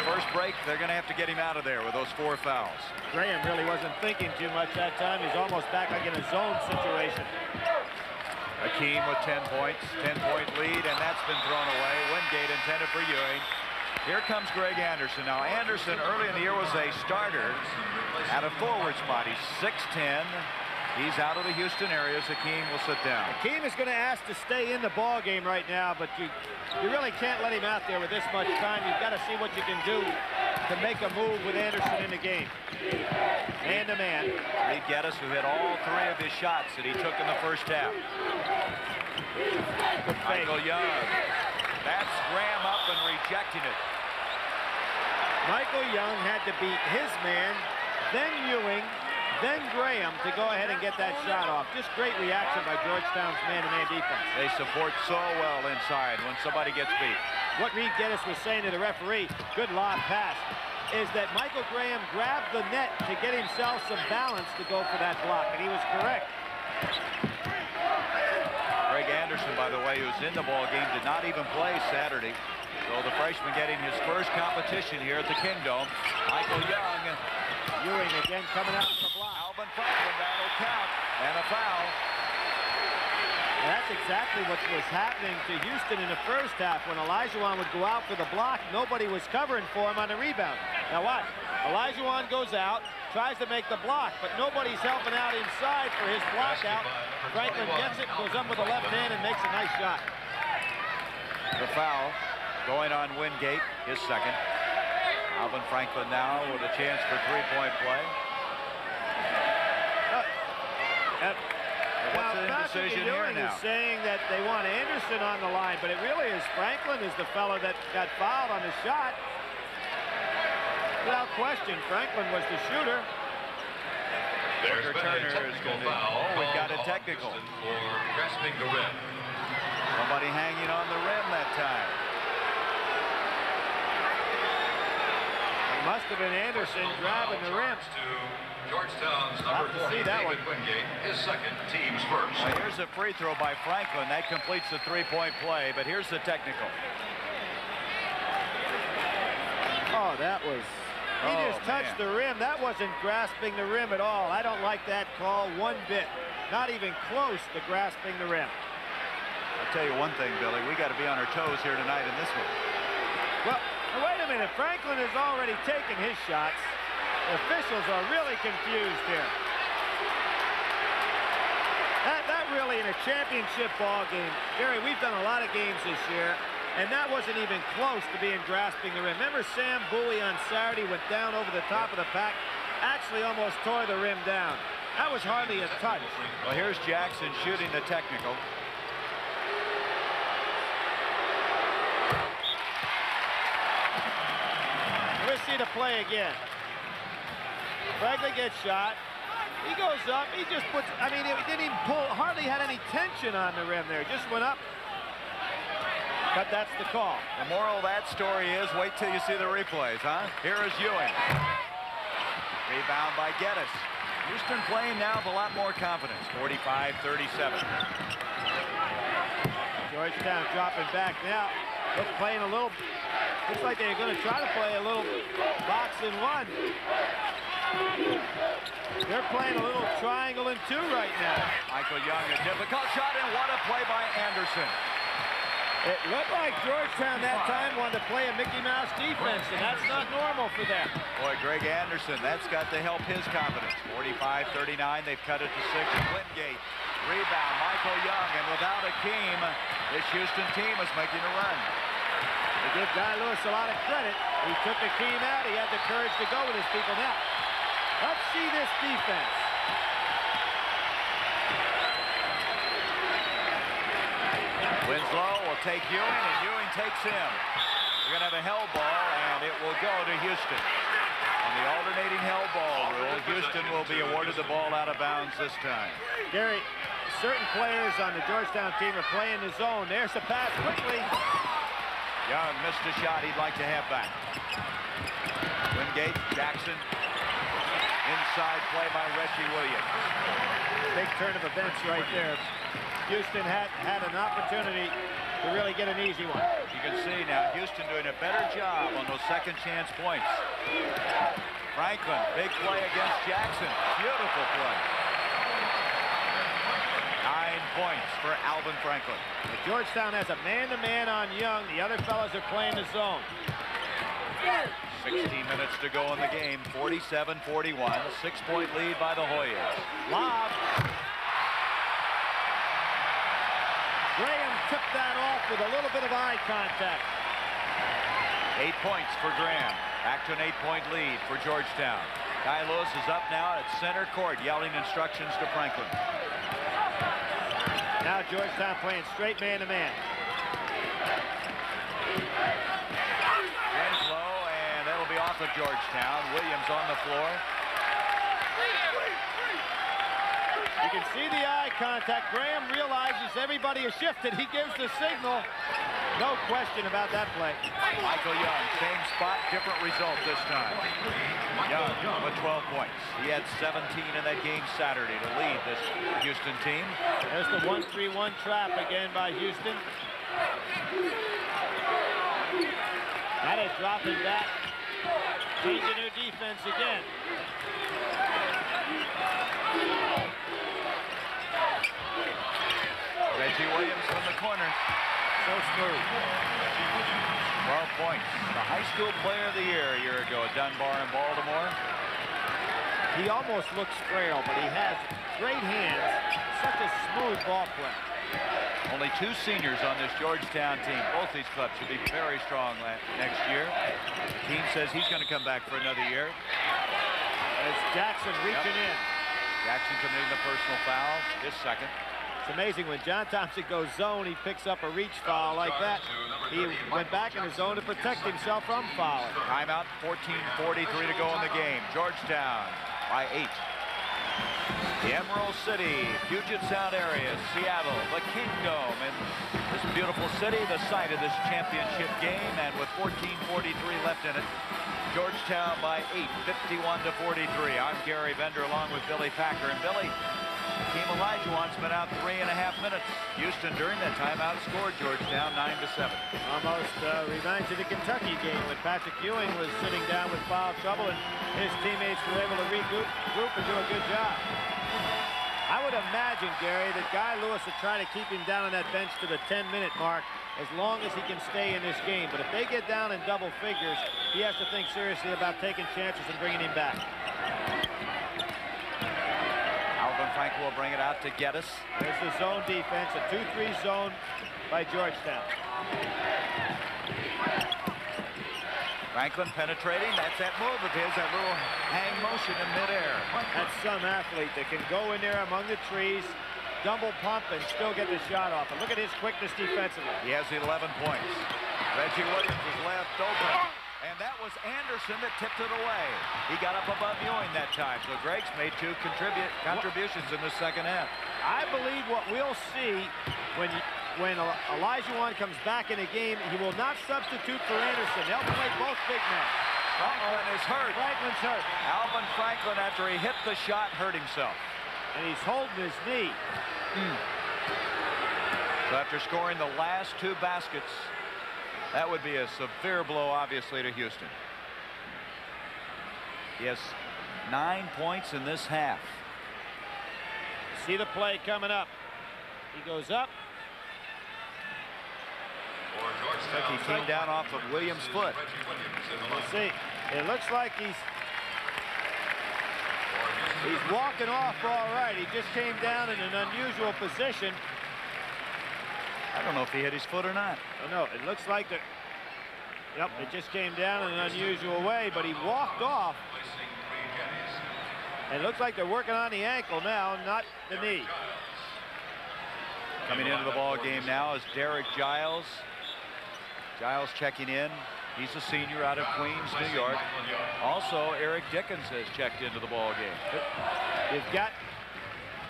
first break, they're going to have to get him out of there with those 4 fouls.
Graham really wasn't thinking too much that time. He's almost back like in a zone situation.
Hakeem with 10 points, 10-point lead, and that's been thrown away. Wingate intended for Ewing. Here comes Greg Anderson. Now, Anderson early in the year was a starter at a forward spot. He's 6'10". He's out of the Houston area. Hakeem will sit down.
Hakeem is going to ask to stay in the ball game right now, but you really can't let him out there with this much time. You've got to see what you can do to make a move with Anderson in the game. Man-to-man.
Reed Geddes, who hit all 3 of his shots that he took in the first half. Michael Young. That's Graham up and rejecting it.
Michael Young had to beat his man, then Ewing, then Graham to go ahead and get that shot off. Just great reaction by Georgetown's man-to-man defense.
They support so well inside when somebody gets beat.
What Reed Geddes was saying to the referee, good lob pass, is that Michael Graham grabbed the net to get himself some balance to go for that block, and he was correct.
Greg Anderson, by the way, who's in the ball game, did not even play Saturday. So the freshman getting his first competition here at the Kingdome. Michael Young.
Ewing again coming out of the block.
Alvin Franklin, that'll count, and a foul.
And that's exactly what was happening to Houston in the first half. When Olajuwon would go out for the block, nobody was covering for him on the rebound. Now watch, Olajuwon goes out, tries to make the block, but nobody's helping out inside for his block out. Franklin gets it, goes up with the left hand, and makes a nice shot.
The foul going on Wingate, his second. Alvin Franklin now with a chance for 3-point play. What's the indecision here now?
Saying that they want Anderson on the line, but it really is Franklin is the fellow that got fouled on the shot. Without question, Franklin was the shooter.
There's Turner is going to. Oh, we've got a technical.
For grasping the rim.
Somebody hanging on the rim that time.
It must have been Anderson grabbing the rim.
Georgetown's number 40,
David
Wingate, his second, team's first.
Well, here's a free throw by Franklin. That completes the 3-point play, but here's the technical.
Oh, that was... He just touched the rim. That wasn't grasping the rim at all. I don't like that call one bit. Not even close to grasping the rim.
I'll tell you one thing, Billy. We got to be on our toes here tonight in this one.
Well, wait a minute. Franklin has already taken his shots. The officials are really confused here. That really in a championship ball game. Gary, we've done a lot of games this year, and that wasn't even close to being grasping the rim. Remember Sam Bowie on Saturday went down over the top of the pack, actually almost tore the rim down. That was hardly a touch.
Well, here's Jackson shooting the technical.
Let's see the play again. Franklin gets shot. He goes up. He just puts, I mean, he didn't even pull, hardly had any tension on the rim there. Just went up. But that's the call.
The moral of that story is wait till you see the replays, huh? Here is Ewing. Rebound by Geddes. Houston playing now with a lot more confidence. 45-37.
Georgetown dropping back now. They're playing a little, looks like they're going to try to play a little box and one. They're playing a little triangle and two right now.
Michael Young, a difficult shot, and what a play by Anderson.
It looked like Georgetown that time wanted to play a Mickey Mouse defense, and that's not normal for them.
Boy, Greg Anderson, that's got to help his confidence. 45-39, they've cut it to 6. Wingate, rebound, Michael Young, and without Akeem, this Houston team is making a run.
To give Guy Lewis a lot of credit, he took Akeem out. He had the courage to go with his people. Now, let's see this defense.
Winslow will take Ewing, and Ewing takes him. We're going to have a hell ball, and it will go to Houston. On the alternating hell ball rule, Houston will be awarded the ball out of bounds this time.
Gary, certain players on the Georgetown team are playing the zone. There's the pass quickly.
Young missed a shot he'd like to have back. Wingate, Jackson. Inside play by Reggie Williams.
Big turn of events right there. Houston had an opportunity to really get an easy one.
You can see now Houston doing a better job on those second chance points. Franklin, big play against Jackson. Beautiful play. 9 points for Alvin Franklin.
But Georgetown has a man-to-man on Young. The other fellas are playing the zone.
16 minutes to go in the game. 47-41. 6-point lead by the Hoyas.
Lob. Graham tipped that off with a little bit of eye contact.
8 points for Graham. Back to an 8-point lead for Georgetown. Guy Lewis is up now at center court, yelling instructions to Franklin.
Now Georgetown playing straight man-to-man.
Winslow, and that'll be off of Georgetown. Williams on the floor.
You can see the eye contact. Graham realizes everybody has shifted. He gives the signal. No question about that play.
Michael Young, same spot, different result this time. Young with 12 points. He had 17 in that game Saturday to lead this Houston team.
There's the 1-3-1 trap again by Houston. That is dropping back. Changing their defense again.
Reggie Williams from the corner.
So smooth.
12 points. The high school player of the year a year ago at Dunbar in Baltimore.
He almost looks frail, but he has great hands. Such a smooth ball play.
Only 2 seniors on this Georgetown team. Both these clubs should be very strong next year. The team says he's going to come back for another year.
As Jackson reaching in.
Jackson committing the personal foul, his second.
It's amazing when John Thompson goes zone, he picks up a reach foul like that. He went back in the zone to protect himself from fouling.
Timeout, 14:43 to go in the game. Georgetown by 8. The Emerald City, Puget Sound area, Seattle, the Kingdom, and this beautiful city, the site of this championship game, and with 14:43 left in it, Georgetown by 8, 51-43. I'm Gary Bender along with Billy Packer. And Billy, Team Olajuwon's been out 3.5 minutes. Houston during that time outscored Georgetown 9-7.
Almost reminds you of the Kentucky game when Patrick Ewing was sitting down with foul trouble and his teammates were able to regroup and do a good job. I would imagine, Gary, that Guy Lewis would try to keep him down on that bench to the 10-minute mark as long as he can stay in this game. But if they get down in double figures, he has to think seriously about taking chances and bringing him back.
Alvin Franklin will bring it out to Geddes.
There's the zone defense, a 2-3 zone by Georgetown.
Franklin penetrating. That's that move of his, that little hang motion in midair.
That's some athlete that can go in there among the trees, double pump, and still get the shot off. And look at his quickness defensively.
He has 11 points. Reggie Williams is left open. And that was Anderson that tipped it away. He got up above Ewing that time. So Greg's made 2 contributions in the second half.
I believe what we'll see when Olajuwon comes back in a game, he will not substitute for Anderson. They'll play both big men.
Franklin is hurt.
Franklin's hurt.
Alvin Franklin, after he hit the shot, hurt himself.
And he's holding his knee.
So after scoring the last 2 baskets, that would be a severe blow, obviously, to Houston. He has 9 points in this half.
See the play coming up. He goes up.
Looks like he came down off of Williams' foot.
We'll see. It looks like he's walking off all right. He just came down in an unusual position.
I don't know if he hit his foot or not.
Oh, no, it looks like that. Yep, it just came down in an unusual way, but he walked off. It looks like they're working on the ankle now, not the knee.
Coming into the ball game now is Derek Giles. Giles checking in. He's a senior out of Queens, New York. Also, Eric Dickens has checked into the ball game.
You've got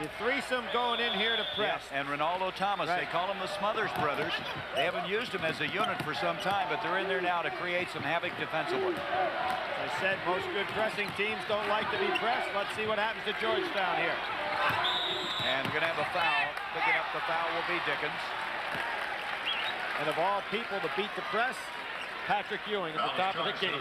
the threesome going in here to press.
Yeah, and Ronaldo Thomas,
right.
They call them the Smothers brothers. They haven't used them as a unit for some time, but they're in there now to create some havoc defensively.
As I said, most good pressing teams don't like to be pressed. Let's see what happens to Georgetown here.
And we're going to have a foul. Picking up the foul will be Dickens.
And of all people to beat the press, Patrick Ewing at the top of the key.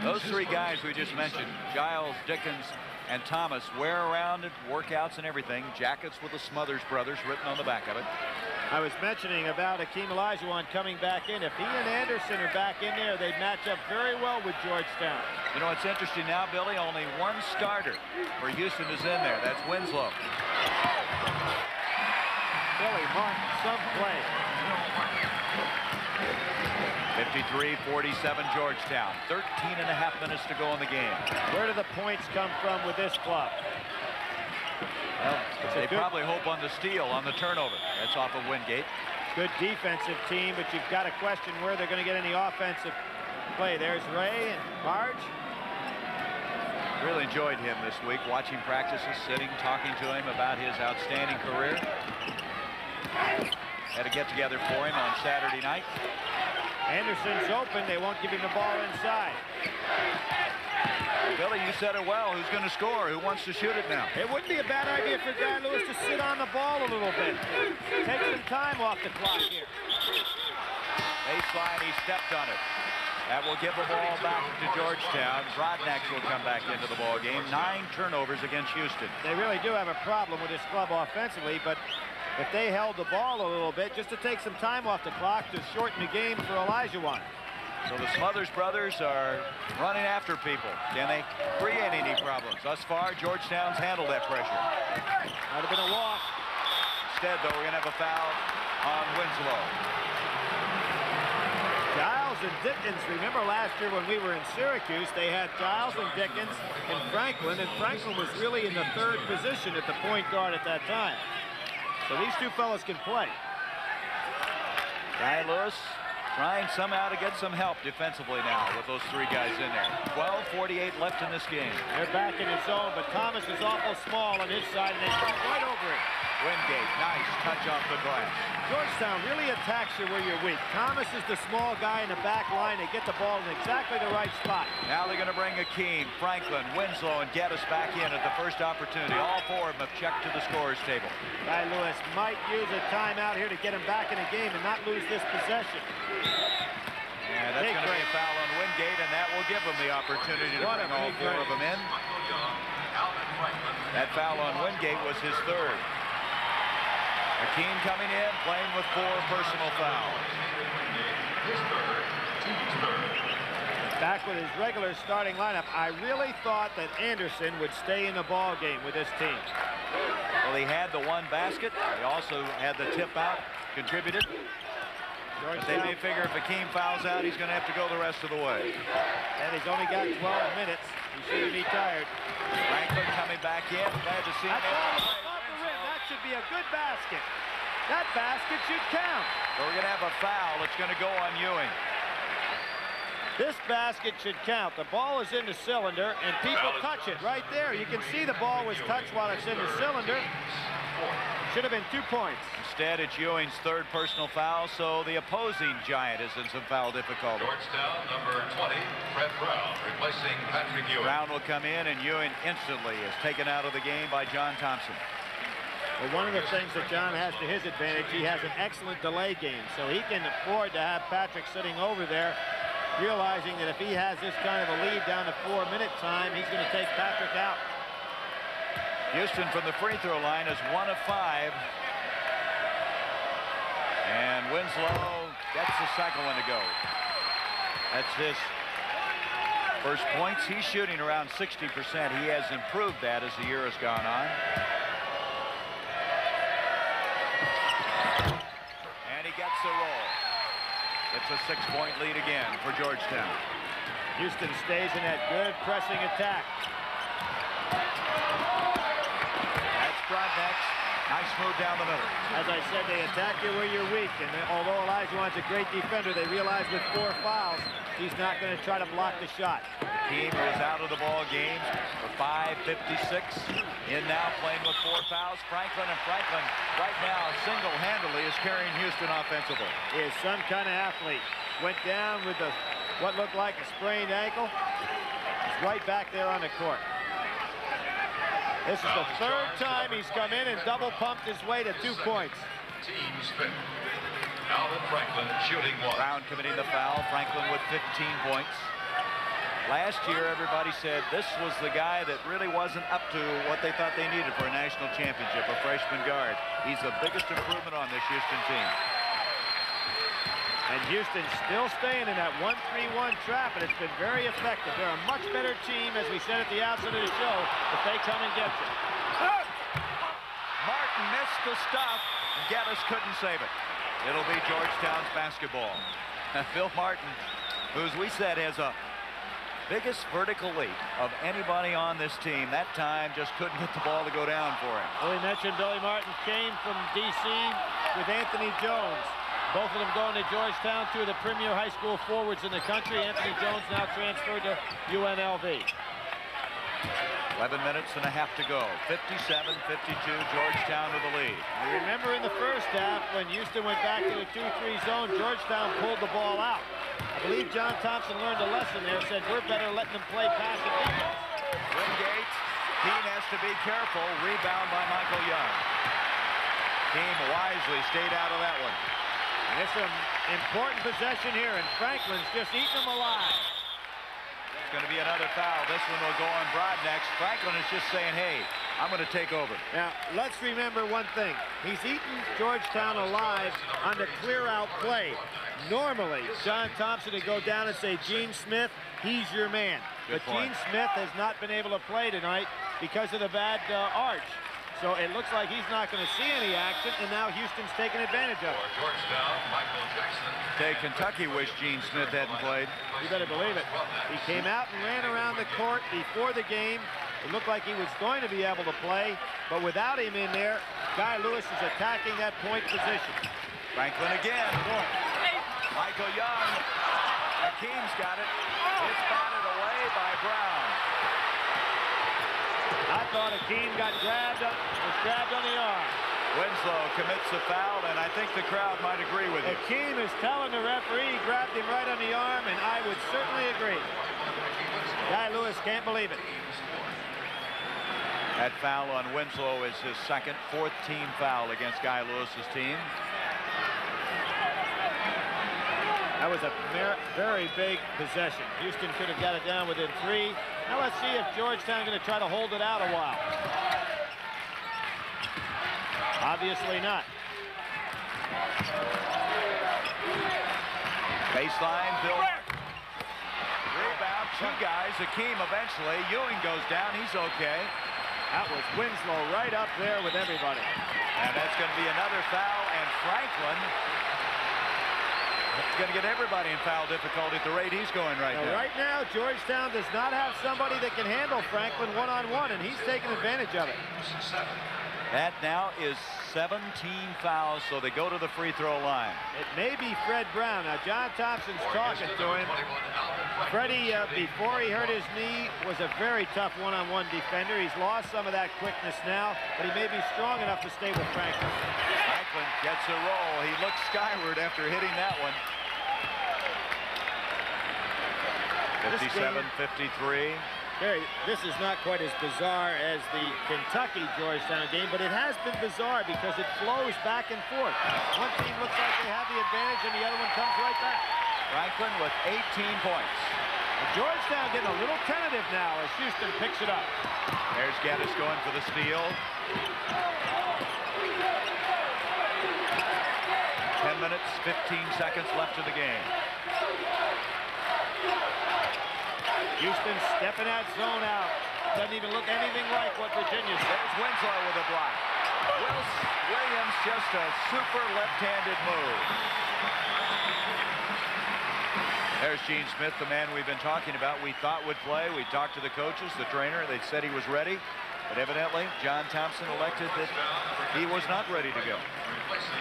Those 3 guys we just mentioned, Giles, Dickens, and Thomas, wear around at workouts and everything. Jackets with the Smothers brothers written on the back of it.
I was mentioning about Hakeem Olajuwon coming back in. If he and Anderson are back in there, they'd match up very well with Georgetown.
You know, it's interesting now, Billy, only 1 starter for Houston is in there. That's Winslow.
Billy Martin, some play.
53-47 Georgetown. 13.5 minutes to go in the game.
Where do the points come from with this club?
Well, they probably hope on the steal, on the turnover. That's off of Wingate.
Good defensive team, but you've got to question where they're going to get any offensive play. There's Ray and Marge.
Really enjoyed him this week, watching practices, sitting, talking to him about his outstanding career. Had a get-together for him on Saturday night.
Anderson's open. They won't give him the ball inside.
Billy, you said it well. Who's going to score? Who wants to shoot it now?
It wouldn't be a bad idea for Guy Lewis to sit on the ball a little bit. Take some time off the clock here.
Baseline, he stepped on it. That will give the ball back to Georgetown. Rodnax will come back into the ball game. 9 turnovers against Houston.
They really do have a problem with this club offensively, but if they held the ball a little bit, just to take some time off the clock to shorten the game for Olajuwon.
So the Smothers brothers are running after people. Can they create any problems? Thus far, Georgetown's handled that pressure.
Might have been a walk.
Instead, though, we're going to have a foul on Winslow.
Giles and Dickens, remember last year when we were in Syracuse, they had Giles and Dickens and Franklin was really in the 3rd position at the point guard at that time. So these 2 fellas can play.
Guy Lewis trying somehow to get some help defensively now with those 3 guys in there. 12:48 left in this game.
They're back in his zone, but Thomas is awful small on his side, and they come right over it.
Wingate, nice touch off the glass.
Georgetown really attacks you where you're weak. Thomas is the small guy in the back line. They get the ball in exactly the right spot.
Now they're going to bring Hakeem, Franklin, Winslow, and Geddes back in at the first opportunity. All 4 of them have checked to the scorer's table.
Guy Lewis might use a timeout here to get him back in the game and not lose this possession.
And that's going to be a foul on Wingate, and that will give them the opportunity to bring all 4 of them in. That foul on Wingate was his 3rd. Hakeem coming in, playing with 4 personal fouls.
Back with his regular starting lineup. I really thought that Anderson would stay in the ball game with this team.
Well, he had the 1 basket. He also had the tip out, contributed. But they may figure if Hakeem fouls out, he's going to have to go the rest of the way.
And he's only got 12 minutes. He shouldn't be tired.
Franklin coming back in. Glad to see him.
That should be a good basket. That basket should count.
So we're going to have a foul. It's going to go on Ewing.
This basket should count. The ball is in the cylinder, and people touch it right there. You can see the ball was touched while it's in the cylinder. Should have been 2 points.
Instead, it's Ewing's 3rd personal foul, so the opposing Giant is in some foul difficulty.
Georgetown, number 20, Fred Brown, replacing Patrick Ewing.
Brown will come in, and Ewing instantly is taken out of the game by John Thompson.
Well, one of the things that John has to his advantage, he has an excellent delay game, so he can afford to have Patrick sitting over there, realizing that if he has this kind of a lead down to 4-minute time, he's going to take Patrick out.
Houston from the free throw line is 1 of 5. And Winslow gets the second one to go. That's his first points. He's shooting around 60%. He has improved that as the year has gone on. And he gets the roll. It's a 6-point lead again for Georgetown.
Houston stays in that good pressing attack.
That's Brodneck's. Nice move down the middle.
As I said, they attack you where you're weak. And although Olajuwon's a great defender, they realize with 4 fouls, he's not going to try to block the shot.
Team was out of the ball game for 5:56. In now playing with 4 fouls. Franklin right now single-handedly is carrying Houston offensively.
He is some kind of athlete. Went down with what looked like a sprained ankle. He's right back there on the court. This is the 3rd time he's come in and double pumped his way to 2 points.
Team's fifth. Alvin Franklin shooting 1.
Brown committing the foul. Franklin with 15 points. Last year, everybody said this was the guy that really wasn't up to what they thought they needed for a national championship, a freshman guard. He's the biggest improvement on this Houston team.
And Houston still staying in that 1-3-1 trap, and it's been very effective. They're a much better team, as we said at the outset of the show, if they come and get you.
Martin missed the stop, and Geddes couldn't save it. It'll be Georgetown's basketball. Phil Martin, who, as we said, has a biggest vertical leap of anybody on this team. That time just couldn't get the ball to go down for him.
Well, we mentioned Billy Martin came from D.C. with Anthony Jones. Both of them going to Georgetown, 2 of the premier high school forwards in the country. Anthony Jones now transferred to UNLV.
11 minutes and a half to go. 57-52, Georgetown with the lead.
You remember in the first half when Houston went back to the 2-3 zone, Georgetown pulled the ball out. I believe John Thompson learned a lesson there, said we're better letting them play passive defense.
Wingate, Keene has to be careful. Rebound by Michael Young. Team wisely stayed out of that one.
And it's an important possession here, and Franklin's just eating them alive.
It's going to be another foul. This one will go on Brodneck. Franklin is just saying, hey, I'm going to take over.
Now, let's remember one thing. He's eaten Georgetown alive on the clear-out play. Normally, John Thompson would go down and say, Gene Smith, he's your man.
Good
but
point.
Gene Smith has not been able to play tonight because of the bad arch. So it looks like he's not going to see any action, and now Houston's taking advantage of it.
For Georgetown, Michael Jackson.
Hey, Kentucky wished Gene Smith hadn't played.
You better believe it. He came out and ran around the court before the game. It looked like he was going to be able to play, but without him in there, Guy Lewis is attacking that point position.
Franklin again. Michael Young. Hakeem's got it. It's batted away by Brown.
I thought Hakeem was grabbed on the arm.
Winslow commits the foul, and I think the crowd might agree with you.
Hakeem is telling the referee he grabbed him right on the arm, and I would certainly agree. Guy Lewis can't believe it.
That foul on Winslow is his second, 4th team foul against Guy Lewis's team.
That was a very big possession. Houston could have got it down within 3. Now let's see if Georgetown going to try to hold it out a while. Obviously not.
Baseline, Bill. Rebound, 2 guys. Hakeem eventually. Ewing goes down. He's okay.
That was Winslow right up there with everybody.
And that's going to be another foul, and Franklin is going to get everybody in foul difficulty at the rate he's going right now.
Right now, Georgetown does not have somebody that can handle Franklin one-on-one, and he's taking advantage of it.
That now is 17 fouls, so they go to the free throw line.
It may be Fred Brown. Now, John Thompson's talking to him. Freddie, before he hurt his knee, was a very tough one-on-one defender. He's lost some of that quickness now, but he may be strong enough to stay with Franklin.
Franklin gets a roll. He looks skyward after hitting that one. 57-53.
Gary, this is not quite as bizarre as the Kentucky-Georgetown game, but it has been bizarre because it flows back and forth. One team looks like they have the advantage, and the other one comes right back.
Franklin with 18 points.
Georgetown getting a little tentative now as Houston picks it up.
There's Geddes going for the steal. 10 minutes, 15 seconds left in the game.
Houston stepping that zone out. Doesn't even look anything like what Virginia said.
There's Winslow with a block. Williams just a super left-handed move. There's Gene Smith, the man we've been talking about. We thought would play. We talked to the coaches, the trainer. They said he was ready. But evidently, John Thompson elected that he was not ready to go.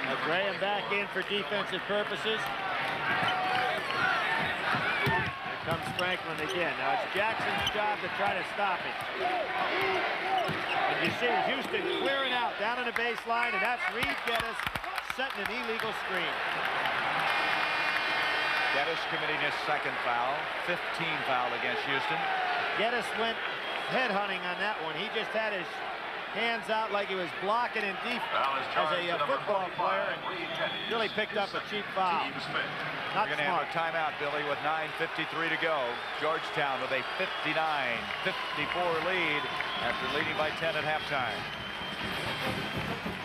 Now Graham back in for defensive purposes. Comes Franklin again. Now it's Jackson's job to try to stop it. And you see Houston clearing out down on the baseline, and that's Reed Geddes setting an illegal screen.
Geddes committing his second foul, 15 foul against Houston.
Geddes went headhunting on that one. He just had his hands out like he was blocking in deep as a football player, and really picked up a cheap foul. Not
We're going to have a timeout, Billy, with 9:53 to go. Georgetown with a 59-54 lead after leading by 10 at halftime.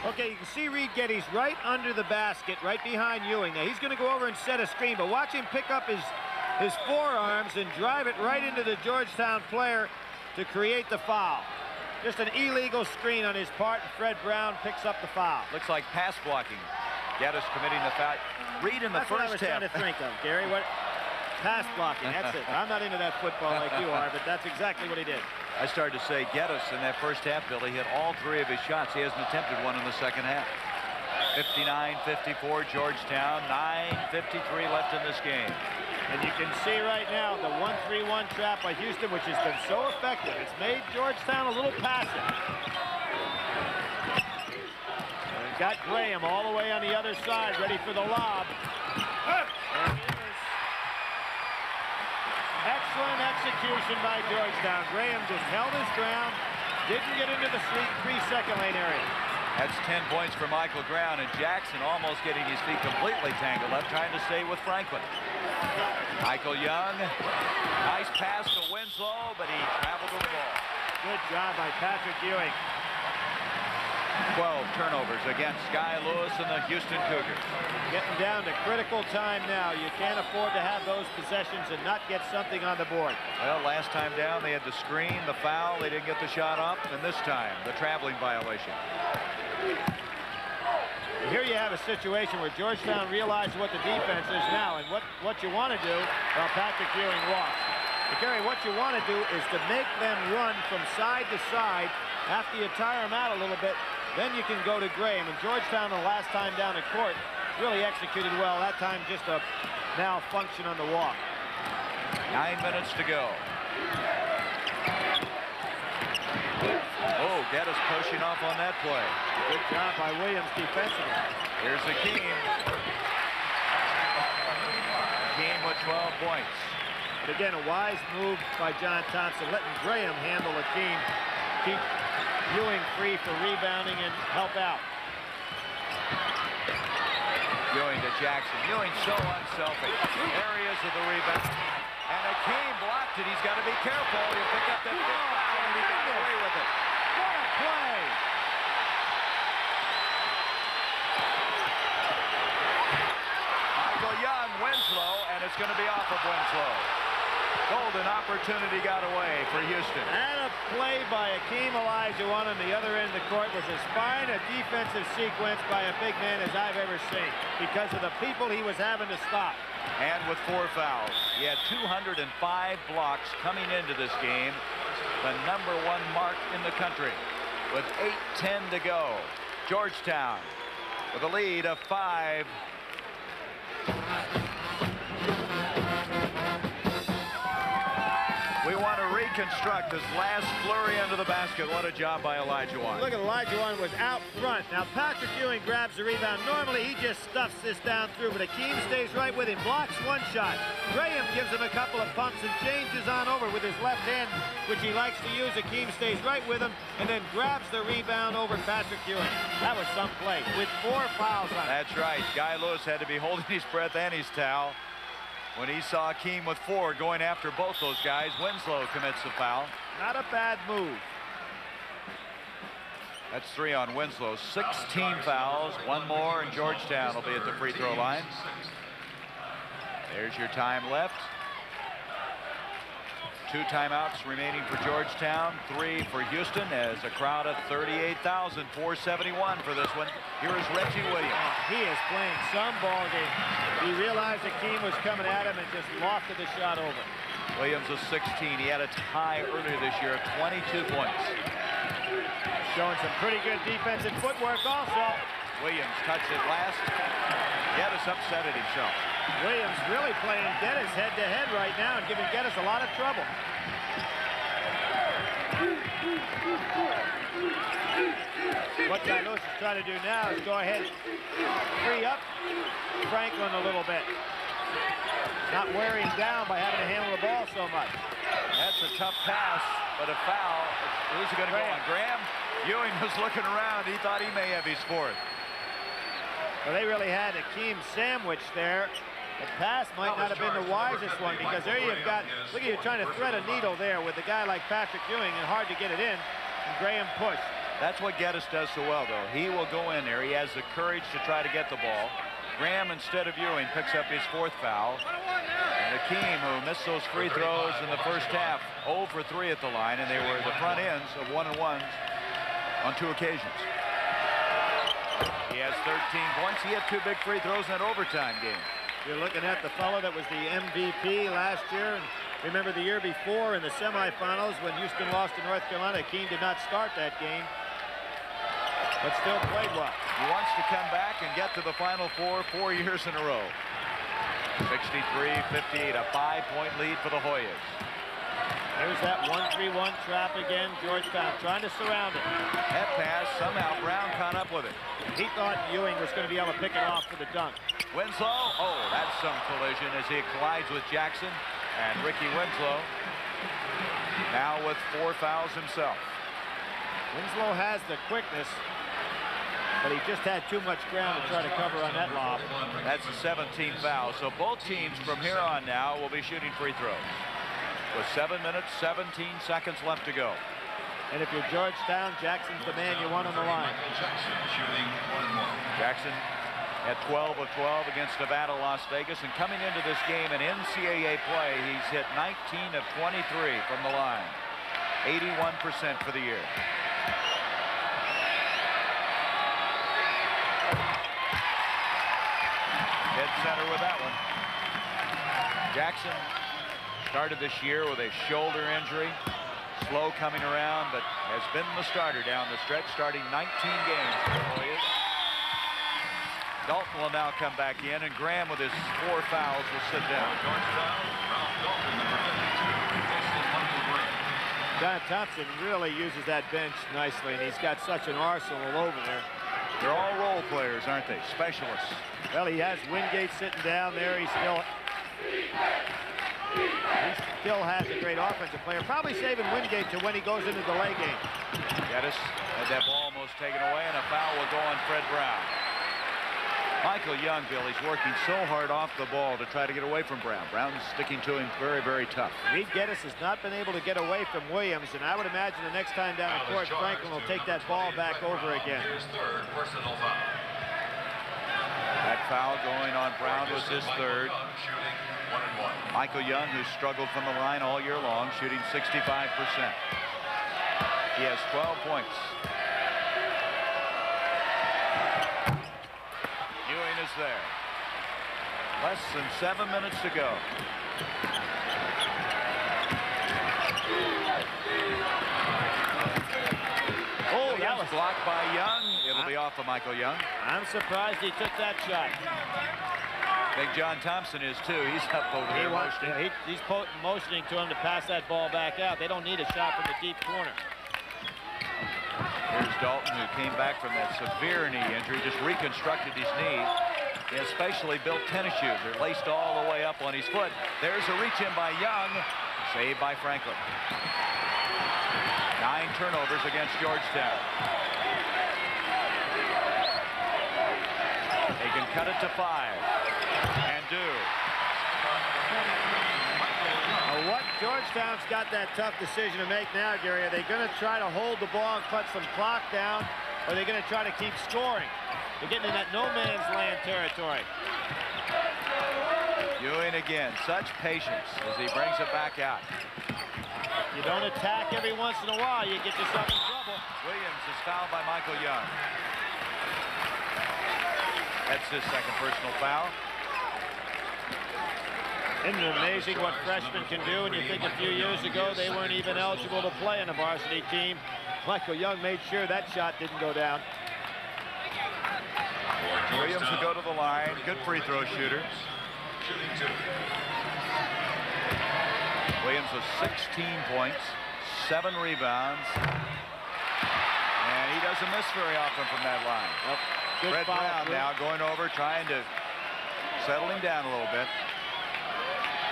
Okay, you can see Reed Geddes right under the basket, right behind Ewing. Now, he's going to go over and set a screen, but watch him pick up his forearms and drive it right into the Georgetown player to create the foul. Just an illegal screen on his part, and Fred Brown picks up the foul.
Looks like pass blocking. Geddes committing the foul. Reed in the
That's
first
what I was
half.
trying to think of, Gary. What? Pass blocking, that's it. I'm not into that football like you are, but that's exactly what he did.
I started to say Geddes in that first half, Billy, hit all 3 of his shots. He hasn't attempted one in the second half. 59-54 Georgetown, 9:53 left in this game.
And you can see right now the 1-3-1 trap by Houston, which has been so effective. It's made Georgetown a little passive. And got Graham all the way on the other side, ready for the lob. And it is excellent execution by Georgetown. Graham just held his ground, didn't get into the 3-second lane area.
That's 10 points for Michael Brown, and Jackson almost getting his feet completely tangled up, trying to stay with Franklin. Michael Young, nice pass to Winslow, but he traveled with the ball.
Good job by Patrick Ewing.
12 turnovers against Sky Lewis and the Houston Cougars.
Getting down to critical time now. You can't afford to have those possessions and not get something on the board.
Well, last time down, they had the screen, the foul, they didn't get the shot up, and this time, the traveling violation.
Here you have a situation where Georgetown realizes what the defense is now, and what you want to do, well, Patrick Ewing walks. But Gary, what you want to do is to make them run from side to side. After you tire them out a little bit, then you can go to Graham. And Georgetown, the last time down the court, really executed well. That time just a malfunction on the walk.
9 minutes to go. Oh, Geddes pushing off on that play.
Good job by Williams defensively.
Here's Akeem. Akeem with 12 points.
But again, a wise move by John Thompson, letting Graham handle Akeem, keep Ewing free for rebounding and help out.
Ewing to Jackson. Ewing so unselfish. Areas of the rebound. And Akeem blocked it. He's got to be careful. He'll pick up that fifth foul, and he got away with it.
What a play!
Michael Young, Winslow, and it's going to be off of Winslow. Golden opportunity got away for Houston.
And a play by Akeem Olajuwon on the other end of the court was as fine a defensive sequence by a big man as I've ever seen because of the people he was having to stop.
And with 4 fouls, he had 205 blocks coming into this game, the #1 mark in the country. With 8:10 to go, Georgetown with a lead of 5. We want to recap reconstruct this last flurry under the basket. What a job by Elijah Wan.
Look at Elijah Wan was out front. Now Patrick Ewing grabs the rebound. Normally he just stuffs this down through, but Akeem stays right with him, blocks one shot. Graham gives him a couple of pumps and changes on over with his left hand, which he likes to use. Akeem stays right with him and then grabs the rebound over Patrick Ewing. That was some play with 4 fouls on it.
That's right. Guy Lewis had to be holding his breath and his towel when he saw Akeem with 4 going after both those guys. Winslow commits the foul.
Not a bad move.
That's 3 on Winslow. 16 fouls. 1 more, and Georgetown will be at the free throw line. There's your time left. 2 timeouts remaining for Georgetown, 3 for Houston, as a crowd of 38,471 for this one. Here is Reggie Williams.
He is playing some ball game. He realized Akeem was coming at him and just lofted the shot over.
Williams was 16. He had a tie earlier this year of 22 points.
Showing some pretty good defensive footwork also.
Williams touched it last. Geddes upset it himself.
Williams really playing Geddes head-to-head right now and giving Geddes a lot of trouble. What Guy Lewis is trying to do now is go ahead and free up Franklin a little bit. Not wearing down by having to handle the ball so much.
That's a tough pass, but a foul. Who's it going to go on? Graham? Ewing was looking around. He thought he may have his 4th.
Well, they really had Akeem sandwiched there. The pass might not have been the wisest one, because there you've got, look at you trying to thread a needle there with a guy like Patrick Ewing, and hard to get it in, and Graham pushed.
That's what Geddes does so well, though. He will go in there. He has the courage to try to get the ball. Graham, instead of Ewing, picks up his 4th foul. And Akeem, who missed those free throws in the first half, 0 for 3 at the line, and they were the front ends of 1-and-1s on 2 occasions. He has 13 points. He had 2 big free throws in that overtime game.
You're looking at the fellow that was the MVP last year. And remember the year before in the semifinals when Houston lost to North Carolina, Akeem did not start that game, but still played well.
He wants to come back and get to the Final Four 4 years in a row. 63-58, a 5-point lead for the Hoyas.
Here's that 1-3-1 trap again. Georgetown trying to surround it.
That pass, somehow Brown caught up with it.
He thought Ewing was going to be able to pick it off for the dunk.
Winslow, oh, that's some collision as he collides with Jackson. And Ricky Winslow now with 4 fouls himself.
Winslow has the quickness, but he just had too much ground to try to cover on that lob.
That's the 17th foul. So both teams from here on now will be shooting free throws. With 7 minutes, 17 seconds left to go.
And if you're Georgetown, Jackson's the man you want on the line.
Jackson at 12 of 12 against Nevada, Las Vegas. And coming into this game in NCAA play, he's hit 19 of 23 from the line. 81% for the year. Dead center with that one. Jackson started this year with a shoulder injury. Slow coming around, but has been the starter down the stretch, starting 19 games for the Hoyas. Dalton will now come back in, and Graham with his 4 fouls will sit down.
John Thompson really uses that bench nicely, and he's got such an arsenal over there.
They're all role players, aren't they? Specialists.
Well, he has Wingate sitting down there. He still has a great offensive player. Probably saving Wingate to when he goes into the delay game.
Geddes had that ball almost taken away, and a foul will go on Fred Brown. Michael Young, Bill, he's working so hard off the ball to try to get away from Brown. Brown's sticking to him very, very tough.
Reed Geddes has not been able to get away from Williams, and I would imagine the next time down the court, Franklin will take that ball back over again.
That foul going on Brown was his 3rd. Michael Young, who's struggled from the line all year long, shooting 65%. He has 12 points. Ewing is there. Less than 7 minutes to go. Oh, that was blocked by Young. It'll be off of Michael Young.
I'm surprised he took that shot.
Big John Thompson is too. He's up over here motioning.
He's motioning to him to pass that ball back out. They don't need a shot from the deep corner.
Here's Dalton, who came back from that severe knee injury, just reconstructed his knee. He has specially built tennis shoes. They're laced all the way up on his foot. There's a reach in by Young, saved by Franklin. 9 turnovers against Georgetown. They can cut it to 5. And do.
What Georgetown's got that tough decision to make now, Gary. Are they going to try to hold the ball and cut some clock down, or are they going to try to keep scoring? They're getting in that no man's land territory.
Ewing again, such patience as he brings it back out.
You don't attack every once in a while, you get yourself in trouble.
Williams is fouled by Michael Young. That's his second personal foul.
Isn't it amazing what freshmen can do? And you think a few years ago they weren't even eligible to play on a varsity team. Michael Young made sure that shot didn't go down.
Williams will go to the line. Good free throw shooter. Williams with 16 points, 7 rebounds. And he doesn't miss very often from that line. Fred Brown now going over, trying to settle him down a little bit.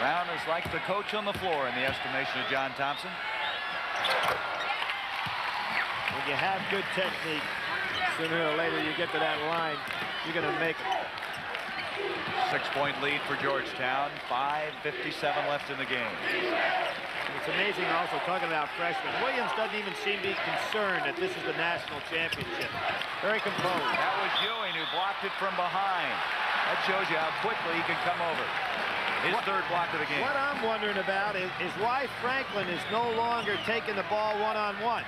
Brown is like the coach on the floor in the estimation of John Thompson.
When you have good technique, sooner or later you get to that line, you're going to make it.
6-point lead for Georgetown. 5:57 left in the game.
It's amazing also, talking about freshmen, Williams doesn't even seem to be concerned that this is the national championship. Very composed.
That was Ewing who blocked it from behind. That shows you how quickly he can come over. His third block of the game.
What I'm wondering about is why Franklin is no longer taking the ball one-on-one.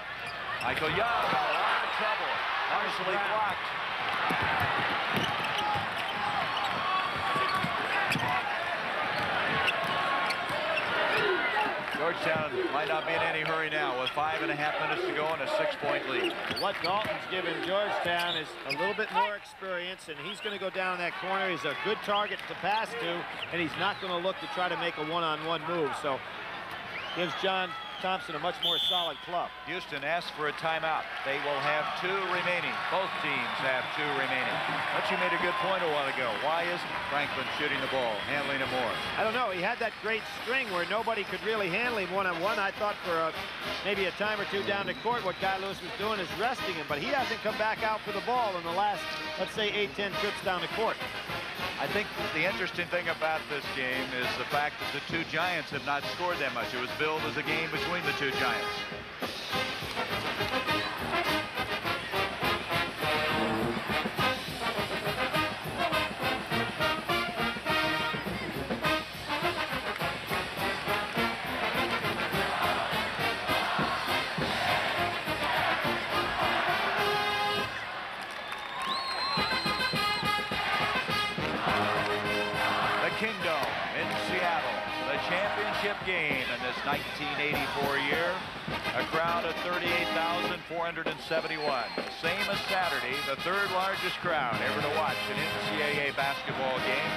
Michael Young, a lot of trouble. Partially blocked. Georgetown might not be in any hurry now with 5.5 minutes to go and a 6-point lead.
What Dalton's given Georgetown is a little bit more experience, and he's going to go down that corner. He's a good target to pass to, and he's not going to look to try to make a one-on-one move. So gives John Thompson a much more solid club.
Houston asks for a timeout. They will have 2 remaining. Both teams have 2 remaining. But you made a good point a while ago. Why isn't Franklin shooting the ball, handling it more?
I don't know. He had that great string where nobody could really handle him one-on-one. I thought for maybe a time or two down the court, what Guy Lewis was doing is resting him. But he hasn't come back out for the ball in the last, let's say, 8-10 trips down the court.
I think the interesting thing about this game is the fact that the 2 Giants have not scored that much. It was billed as a game between the 2 Giants. Game in this 1984 year. A crowd of 38,471. Same as Saturday, the 3rd largest crowd ever to watch an NCAA basketball game.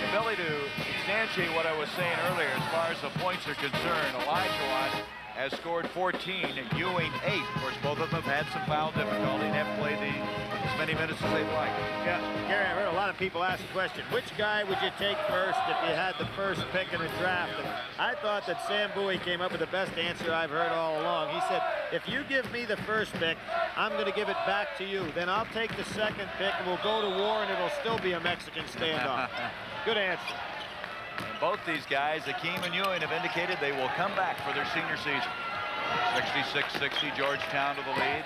And Billy, to substantiate what I was saying earlier as far as the points are concerned, Elijah has scored 14 and Ewing 8. Of course, both of them have had some foul difficulty and haven't played as many minutes as they'd like.
Yeah, Gary, I heard a lot of people ask the question, which guy would you take first if you had the first pick in the draft? And I thought that Sam Bowie came up with the best answer I've heard all along. He said, if you give me the first pick, I'm going to give it back to you. Then I'll take the second pick and we'll go to war and it'll still be a Mexican standoff. Good answer.
And both these guys, Akeem and Ewing, have indicated they will come back for their senior season. 66-60, Georgetown to the lead.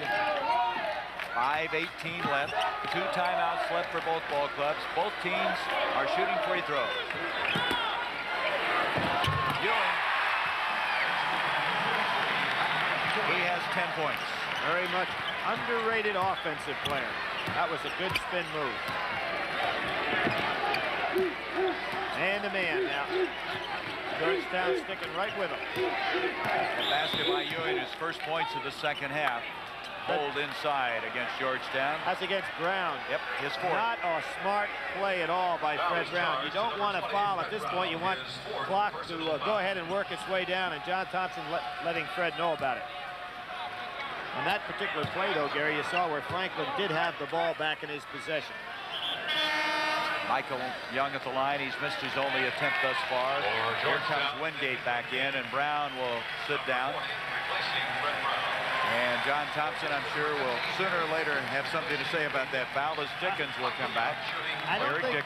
5:18 left. 2 timeouts left for both ball clubs. Both teams are shooting free throws. Ewing. He has 10 points.
Very much underrated offensive player. That was a good spin move. Man to man now. Georgetown sticking right with him.
A basket by Ewing, his first points of the second half. hold inside against Georgetown.
That's against Brown.
Yep, his fourth.
Not a smart play at all by Fred Brown. You don't want to foul at this point. You want clock to go ahead and work its way down, and John Thompson letting Fred know about it. On that particular play, though, Gary, you saw where Franklin did have the ball back in his possession.
Michael Young at the line. He's missed his only attempt thus far. Here comes Wingate back in, and Brown will sit down. And John Thompson, I'm sure, will sooner or later have something to say about that foul as Dickens will come back.
I don't think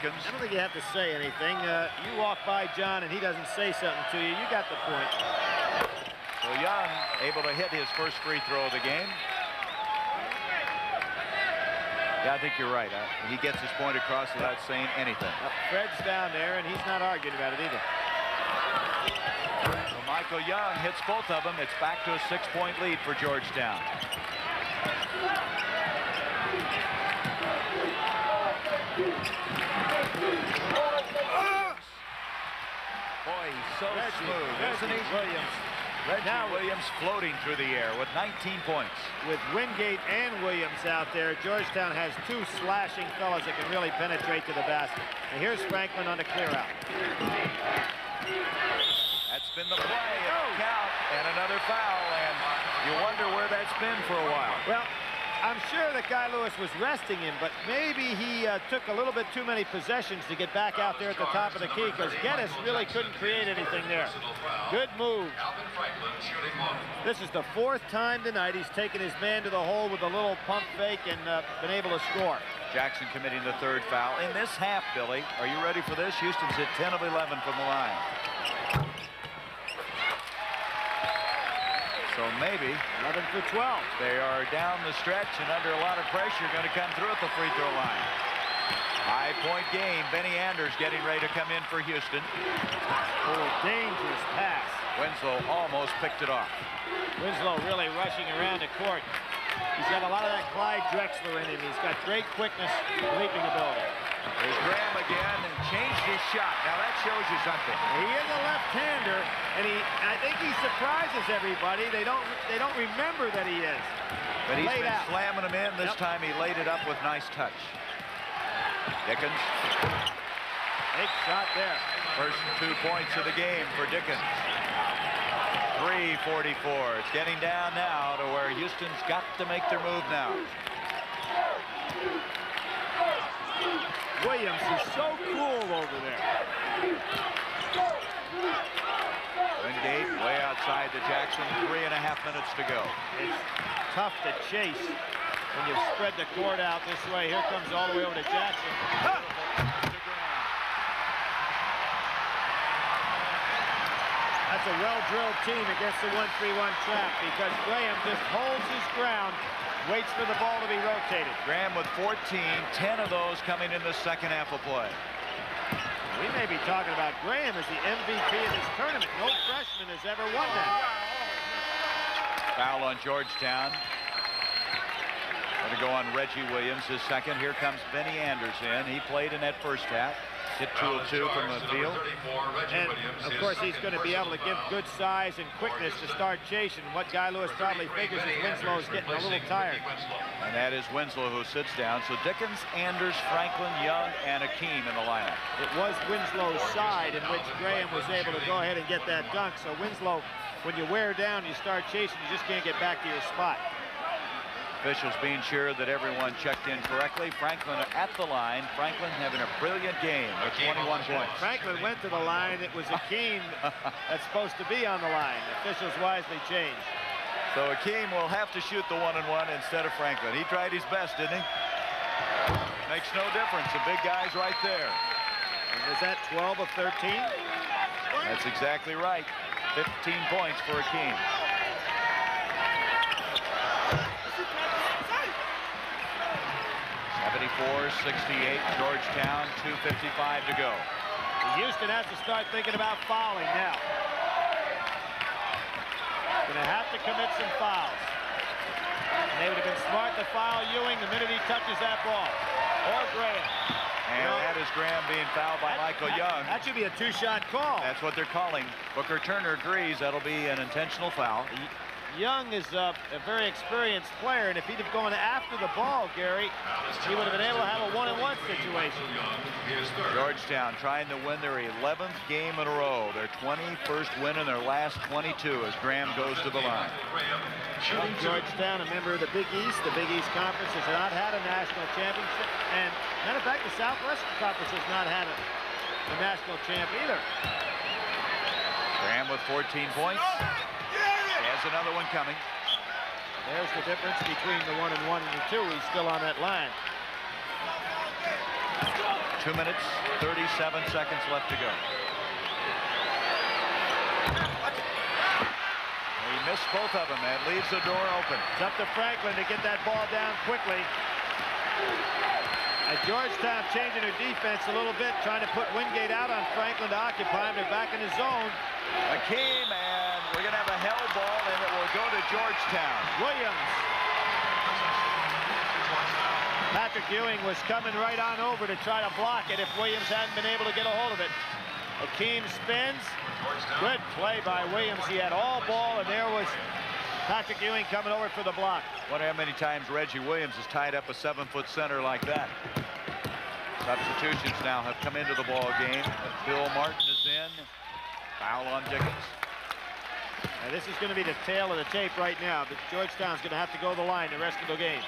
you have to say anything. You walk by John and he doesn't say something to you. You got the point.
So Young able to hit his first free throw of the game. Yeah, I think you're right. He gets his point across without saying anything.
Fred's down there, and he's not arguing about it either.
So Michael Young hits both of them. It's back to a 6-point lead for Georgetown. Boy, he's so smooth, isn't he? Williams floating through the air with 19 points.
With Wingate and Williams out there, Georgetown has two slashing fellas that can really penetrate to the basket. And here's Franklin on the clear out.
That's been the play. Count and another foul, and you wonder where that's been for a while.
Well, I'm sure that Guy Lewis was resting him, but maybe he took a little bit too many possessions to get back out there at the top of the key, because Geddes really couldn't create anything there. Good move. This is the fourth time tonight he's taken his man to the hole with a little pump fake and been able to score.
Jackson committing the third foul. In this half, Billy, are you ready for this? Houston's hit 10 of 11 from the line. So maybe
11 for 12.
They are down the stretch and under a lot of pressure, going to come through at the free throw line. High-point game. Benny Anders getting ready to come in for Houston.
Oh, dangerous pass.
Winslow almost picked it off.
Winslow really rushing around the court. He's got a lot of that Clyde Drexler in him. He's got great quickness, leaping ability.
There's Graham again and changed his shot. Now that shows you something.
He is a left-hander, and I think he surprises everybody. They don't remember that he is.
But he's been slamming them in. This time he laid it up with nice touch. Dickens.
Big shot there.
First 2 points of the game for Dickens. 3:44. It's getting down now to where Houston's got to make their move now.
Williams is so cool over there.
Wingate way outside the Jackson. 3.5 minutes to go.
It's tough to chase when you spread the court out this way. Here comes all the way over to Jackson. That's a well-drilled team against the 1-3-1 trap, because Graham just holds his ground, waits for the ball to be rotated.
Graham with 14, 10 of those coming in the second half of play.
We may be talking about Graham as the MVP of this tournament. No freshman has ever won that.
Foul on Georgetown. Going to go on Reggie Williams, his second. Here comes Benny Anders in. He played in that first half. Hit 2 of 2 from the field.
And, of course, he's going to be able to give good size and quickness to start chasing. What Guy Lewis probably figures is Winslow is getting a little tired.
And that is Winslow who sits down. So Dickens, Anders, Franklin, Young, and Akeem in the lineup.
It was Winslow's side in which Graham was able to go ahead and get that dunk. So Winslow, when you wear down, you start chasing, you just can't get back to your spot.
Officials being sure that everyone checked in correctly. Franklin at the line. Franklin having a brilliant game with 21 points.
Franklin went to the line. It was Akeem that's supposed to be on the line. Officials wisely changed.
So Akeem will have to shoot the 1-and-1 instead of Franklin. He tried his best, didn't he? Makes no difference. The big guy's right there.
And is that 12 of 13?
That's exactly right. 15 points for Akeem. 74-68, Georgetown, 2:55 to go.
Houston has to start thinking about fouling now. Going to have to commit some fouls. And they would have been smart to foul Ewing the minute he touches that ball. Or Graham.
And that is Graham being fouled by Michael Young.
That should be a 2-shot call.
That's what they're calling. Booker Turner agrees that'll be an intentional foul.
Young is a very experienced player, and if he'd have gone after the ball, Gary, he would have been able to have a 1-and-1 situation.
Georgetown trying to win their 11th game in a row. Their 21st win in their last 22 as Graham goes to the line.
Well, Georgetown, a member of the Big East. The Big East Conference has not had a national championship. And matter of fact, the Southwestern Conference has not had a national champ either.
Graham with 14 points. He has another one coming.
There's the difference between the 1-and-1 and the 2. He's still on that line.
2 minutes, 37 seconds left to go. He missed both of them. That leaves the door open.
It's up to Franklin to get that ball down quickly. Georgetown changing their defense a little bit, trying to put Wingate out on Franklin to occupy him. They're back in the zone.
Hakeem, and we're going to have a hell ball, and it will go to Georgetown.
Williams. Patrick Ewing was coming right on over to try to block it if Williams hadn't been able to get a hold of it. Hakeem spins. Good play by Williams. He had all ball, and there was Patrick Ewing coming over for the block.
Wonder how many times Reggie Williams has tied up a 7-foot center like that. Substitutions now have come into the ball game. Bill Martin is in. Foul on Dickens.
Now this is going to be the tail of the tape right now, but Georgetown's going to have to go the line the rest of the game.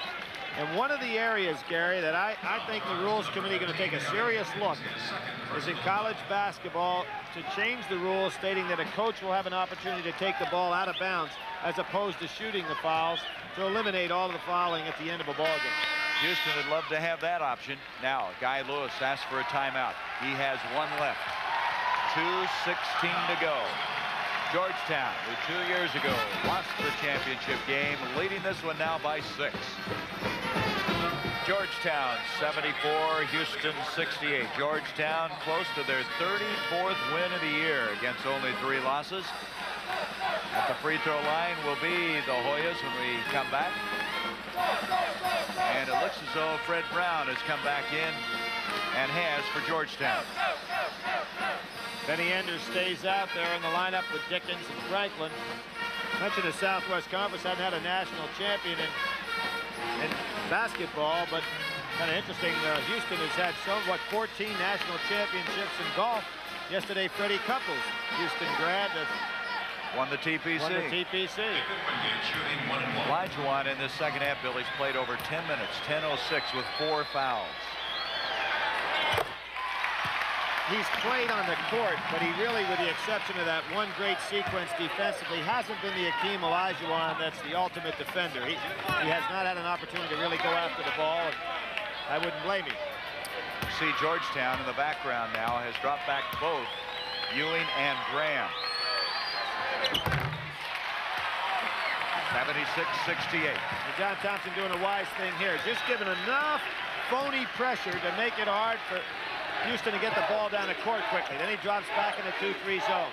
And one of the areas, Gary, that I think the Rules Committee is going to take a serious look is in college basketball to change the rules, stating that a coach will have an opportunity to take the ball out of bounds as opposed to shooting the fouls, to eliminate all of the fouling at the end of a ball game.
Houston would love to have that option. Now, Guy Lewis asks for a timeout. He has one left. 2:16 to go. Georgetown, who 2 years ago lost the championship game, leading this one now by 6. Georgetown 74, Houston 68. Georgetown close to their 34th win of the year against only 3 losses. At the free throw line will be the Hoyas when we come back. And it looks as though Fred Brown has come back in and has for Georgetown.
Benny Enders stays out there in the lineup with Dickens and Franklin. Mentioned the Southwest Conference hadn't had a national champion in basketball, but kind of interesting. Houston has had 14 national championships in golf. Yesterday, Freddie Couples, Houston grad,
won the TPC.
Won the TPC.
Olajuwon in this second half, Billy's played over 10 minutes, 10:06 with 4 fouls.
He's played on the court, but he really, with the exception of that one great sequence defensively, hasn't been the Hakeem Olajuwon that's the ultimate defender. He has not had an opportunity to really go after the ball, and I wouldn't blame him.
You see Georgetown in the background now has dropped back both Ewing and Graham. 76-68.
John Thompson doing a wise thing here, just giving enough phony pressure to make it hard for Houston to get the ball down the court quickly. Then he drops back in the 2-3 zone.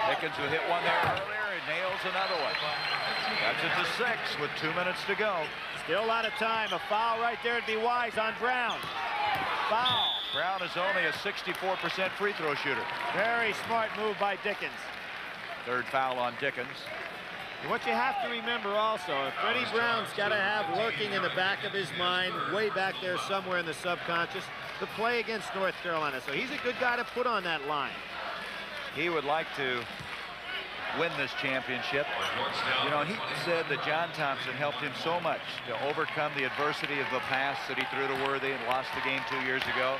Dickens, who hit one there earlier, and nails another one. That's it to 6 with 2 minutes to go.
Still a lot of time. A foul right there would be wise on Brown. Foul.
Brown is only a 64% free throw shooter.
Very smart move by Dickens.
3rd foul on Dickens.
And what you have to remember also, Freddie Brown's got to have lurking in the back of his mind, way back there somewhere in the subconscious, the play against North Carolina. So he's a good guy to put on that line.
He would like to win this championship. You know, he said that John Thompson helped him so much to overcome the adversity of the past that he threw to Worthy and lost the game 2 years ago.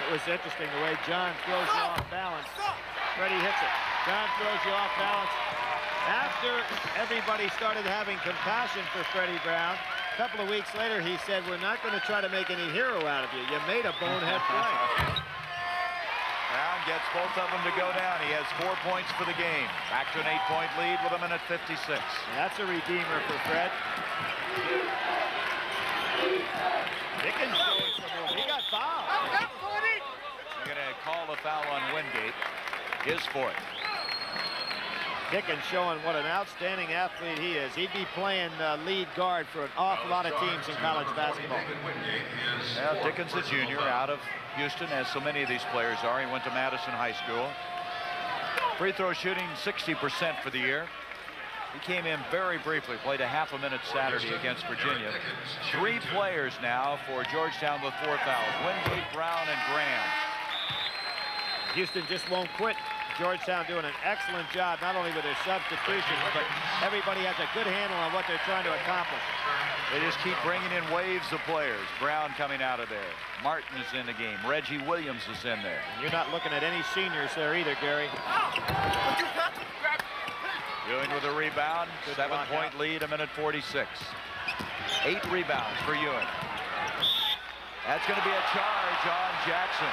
It was interesting the way John throws you off balance. Freddie hits it. John throws you off balance. After everybody started having compassion for Freddie Brown, a couple of weeks later he said, we're not going to try to make any hero out of you. You made a bonehead play.
Brown gets both of them to go down. He has 4 points for the game. Back to an 8-point lead with a minute 56.
That's a redeemer for Fred. Dickens goes for move. He got fouled.
They're going to call the foul on Wingate. His 4th.
Dickens showing what an outstanding athlete he is. He'd be playing lead guard for an awful lot of teams in college basketball.
Well, Dickens, a junior, out of Houston, as so many of these players are. He went to Madison High School. Free throw shooting 60% for the year. He came in very briefly, played a half a minute Saturday against Virginia. 3 players now for Georgetown with 4 fouls. Wingate, Brown, and Graham.
Houston just won't quit. Georgetown doing an excellent job, not only with their substitutions, but everybody has a good handle on what they're trying to accomplish.
They just keep bringing in waves of players. Brown coming out of there. Martin is in the game. Reggie Williams is in there.
And you're not looking at any seniors there either, Gary.
Ewing with a rebound. 7-point lead, 1:46. 8 rebounds for Ewing. That's going to be a charge on Jackson.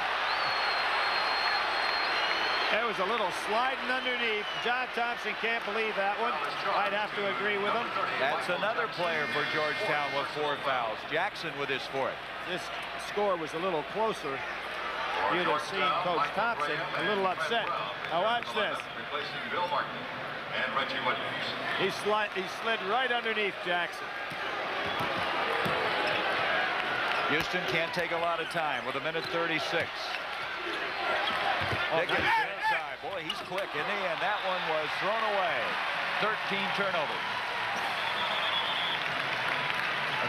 There was a little sliding underneath. John Thompson can't believe that one. I'd have to agree with him.
That's another player for Georgetown with 4 fouls. Jackson with his 4th.
This score was a little closer. You'd have seen Coach Thompson a little upset. Now watch this.
Replacing Bill Martin and Reggie Williams.
He slid right underneath Jackson.
Houston can't take a lot of time with 1:36. Dickens inside. Boy, he's quick. In the end, that one was thrown away. 13 turnovers.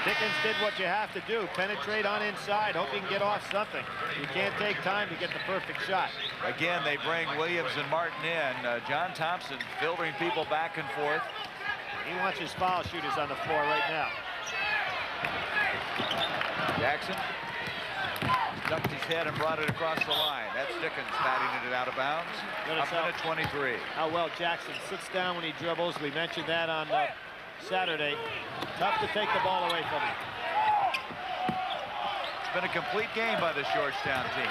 Dickens did what you have to do. Penetrate on inside. Hope you can get off something. You can't take time to get the perfect shot.
Again, they bring Williams and Martin in. John Thompson filtering people back and forth.
He wants his foul shooters on the floor right now.
Jackson ducked his head and brought it across the line. That's Dickens batting it out of bounds. Up 1:23.
How well Jackson sits down when he dribbles. We mentioned that on Saturday. Tough to take the ball away from him.
It's been a complete game by this Georgetown team.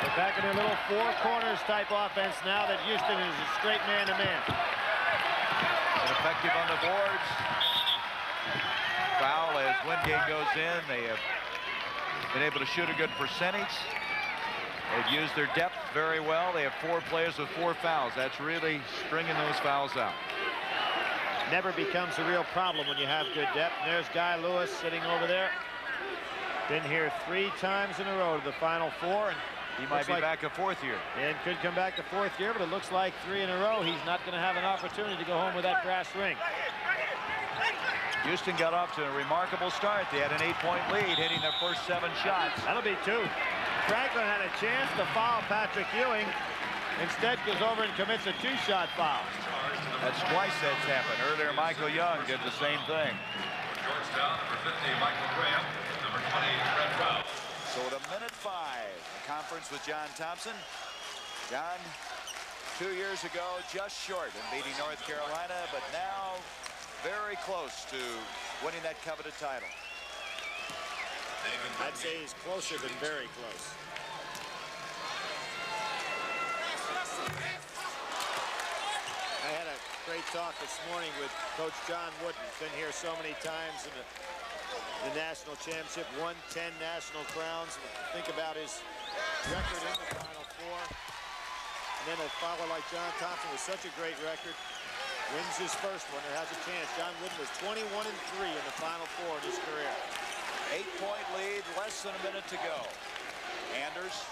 They're back in their little 4 corners type offense now that Houston is a straight man-to-man.
Effective on the boards. Foul as Wingate goes in. They have been able to shoot a good percentage. They've used their depth very well. They have 4 players with 4 fouls. That's really stringing those fouls out.
Never becomes a real problem when you have good depth. And there's Guy Lewis sitting over there. Been here 3 times in a row to the Final 4. And
he might be back a 4th year.
And could come back to 4th year, but it looks like 3 in a row. He's not going to have an opportunity to go home with that brass ring.
Houston got off to a remarkable start. They had an 8-point lead, hitting their first 7 shots.
That'll be 2. Franklin had a chance to foul Patrick Ewing. Instead goes over and commits a 2-shot foul.
That's
twice that's happened. Earlier, Michael Young did the same thing.
Georgetown, number 50, Michael Graham. Number 20, Fred Brown.
So at 1:05, the conference with John Thompson. John, 2 years ago, just short in beating North Carolina, but now very close to winning that coveted title.
I'd say he's closer than very close. I had a great talk this morning with Coach John Wooden. Been here so many times in the national championship, won 10 national crowns. Think about his record in the Final 4. And then a follower like John Thompson with such a great record wins his first one or has a chance. John Wooden was 21-3 in the Final 4 in his career.
8-point lead, less than a minute to go. Anders,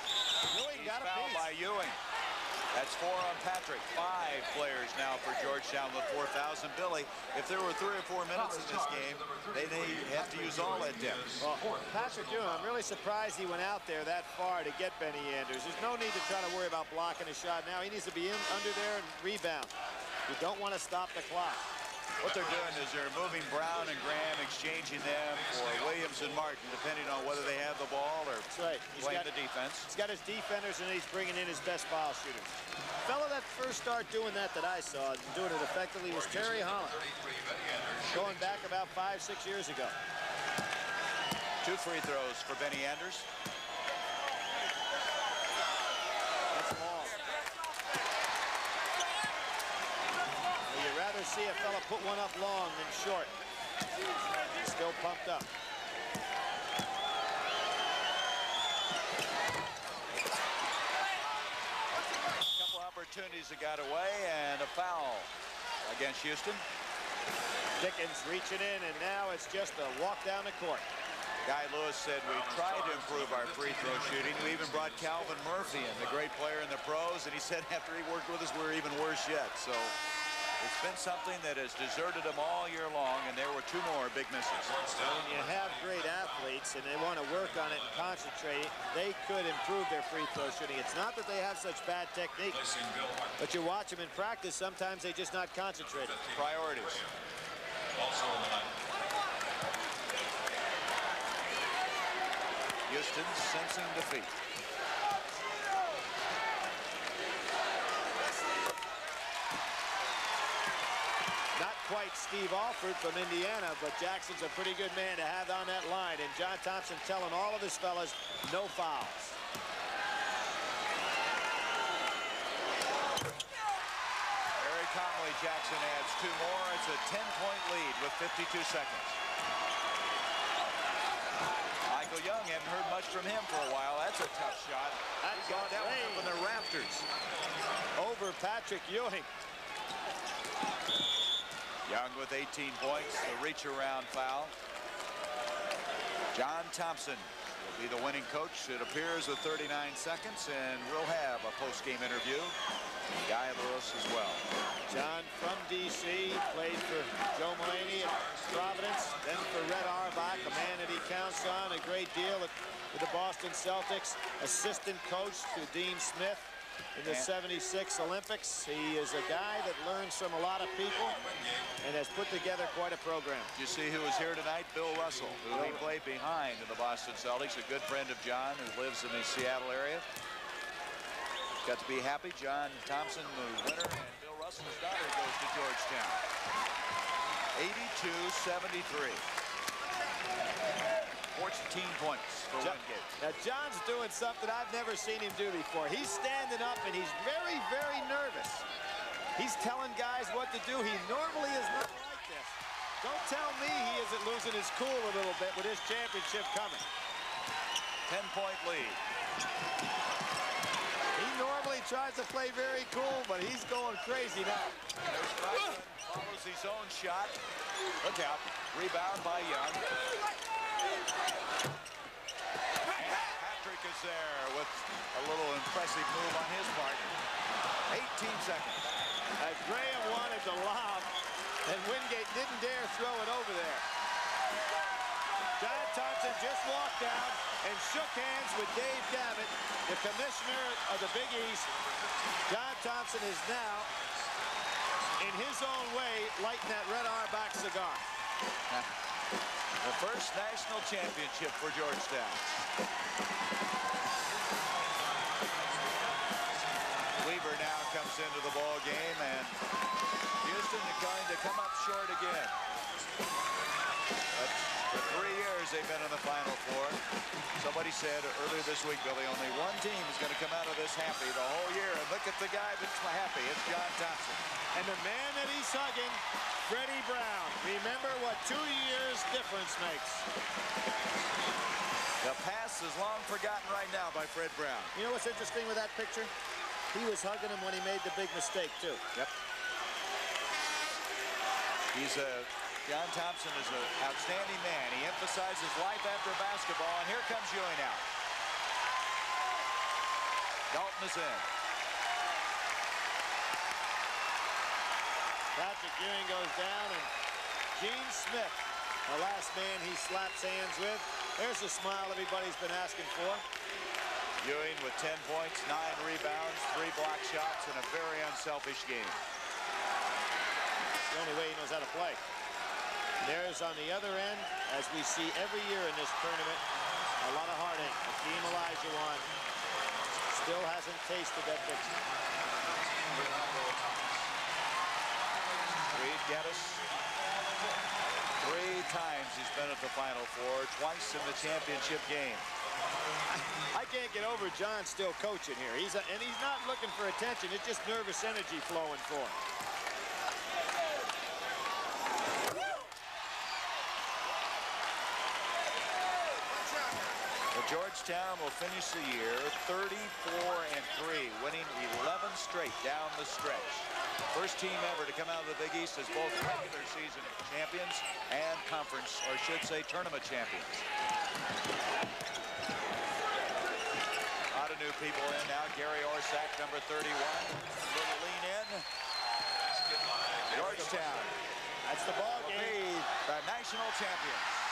Ewing
he's
got a
fouled
piece.
by Ewing. That's 4 on Patrick. 5 players now for Georgetown with 4 fouls. And Billy, if there were 3 or 4 minutes in this game, they have to use all that depth.
Well, Patrick Ewing, I'm really surprised he went out there that far to get Benny Anders. There's no need to try to worry about blocking a shot now. He needs to be in under there and rebound. You don't want to stop the clock.
What they're doing is they're moving Brown and Graham, exchanging them for Williams and Martin, depending on whether they have the ball or playing the defense.
He's got his defenders, and he's bringing in his best foul shooters. The fellow that first started doing that I saw and doing it effectively was Terry Holland, going back about 5-6 years ago.
2 free throws for Benny Anders.
That's long. You'd rather see a fella put one up long than short. He's still pumped up.
A couple opportunities that got away, and a foul against Houston.
Dickens reaching in, and now it's just a walk down the court.
Guy Lewis said we tried to improve our free throw shooting. We even brought Calvin Murphy in, the great player in the pros, and he said after he worked with us, we were even worse yet. So It's been something that has deserted them all year long, and there were 2 more big misses.
When you have great athletes and they want to work on it and concentrate, they could improve their free throw shooting. It's not that they have such bad technique, but you watch them in practice, sometimes they just not concentrate.
Priorities.
Also on the night.
Houston sensing defeat.
Not quite Steve Alford from Indiana, but Jackson's a pretty good man to have on that line. And John Thompson telling all of his fellas, no fouls.
Very calmly, Jackson adds 2 more. It's a 10-point lead with 52 seconds. Michael Young, hadn't heard much from him for a while. That's a tough shot.
That's
He got that one up in the rafters.
Over Patrick Ewing.
Young with 18 points, the reach around foul. John Thompson will be the winning coach, it appears, with 39 seconds, and we'll have a post-game interview. Guy Lewis as well.
John from D.C., played for Joe Mulaney at Providence, then for Red Auerbach, a man that he counts on a great deal with the Boston Celtics, assistant coach to Dean Smith in the 76 Olympics. He is a guy that learns from a lot of people and has put together quite a program.
You see who was here tonight? Bill Russell, who he played behind in the Boston Celtics, a good friend of John who lives in the Seattle area. Got to be happy. John Thompson, the winner, and Bill Russell's daughter goes to Georgetown. 82-73. 14 points for Wingate.
Now, John's doing something I've never seen him do before. He's standing up, and he's very, very nervous. He's telling guys what to do. He normally is not like this. Don't tell me he isn't losing his cool a little bit with his championship coming.
10-point lead.
He normally tries to play very cool, but he's going crazy now.
There's Franklin, follows his own shot. Look out. Rebound by Young. Patrick is there with a little impressive move on his part. 18 seconds.
As Graham wanted to lob, and Wingate didn't dare throw it over there. John Thompson just walked down and shook hands with Dave Gavitt, the commissioner of the Big East. John Thompson is now, in his own way, lighting that Red Auerbach cigar.
The first national championship for Georgetown. Weaver now comes into the ball game, and Houston is going to come up short again. But for 3 years they've been in the Final Four. Somebody said earlier this week, Billy, only one team is going to come out of this happy the whole year. And look at the guy that's happy. It's John Thompson.
And the man that he's hugging, Freddie Brown. Remember what 2 years difference makes.
The past is long forgotten right now by Fred Brown.
You know what's interesting with that picture? He was hugging him when he made the big mistake, too.
Yep. John Thompson is an outstanding man. He emphasizes life after basketball, and here comes Ewing out. Dalton is in.
Patrick Ewing goes down, and Gene Smith, the last man he slaps hands with. There's the smile everybody's been asking for.
Ewing with 10 points, 9 rebounds, 3 block shots, and a very unselfish game.
It's the only way he knows how to play. There's on the other end, as we see every year in this tournament, a lot of heartache. Hakeem Olajuwon still hasn't tasted that victory.
Reed Geddes, 3 times he's been at the Final Four, twice in the championship game.
I can't get over John still coaching here. He's not looking for attention. It's just nervous energy flowing for him.
Georgetown will finish the year 34-3, winning 11 straight down the stretch. First team ever to come out of the Big East as both regular season champions and conference, or should say tournament champions. A lot of new people in now. Gary Orsak, number 31. A little lean in.
by
Georgetown.
That's the ball
Will
game.
be the national champions.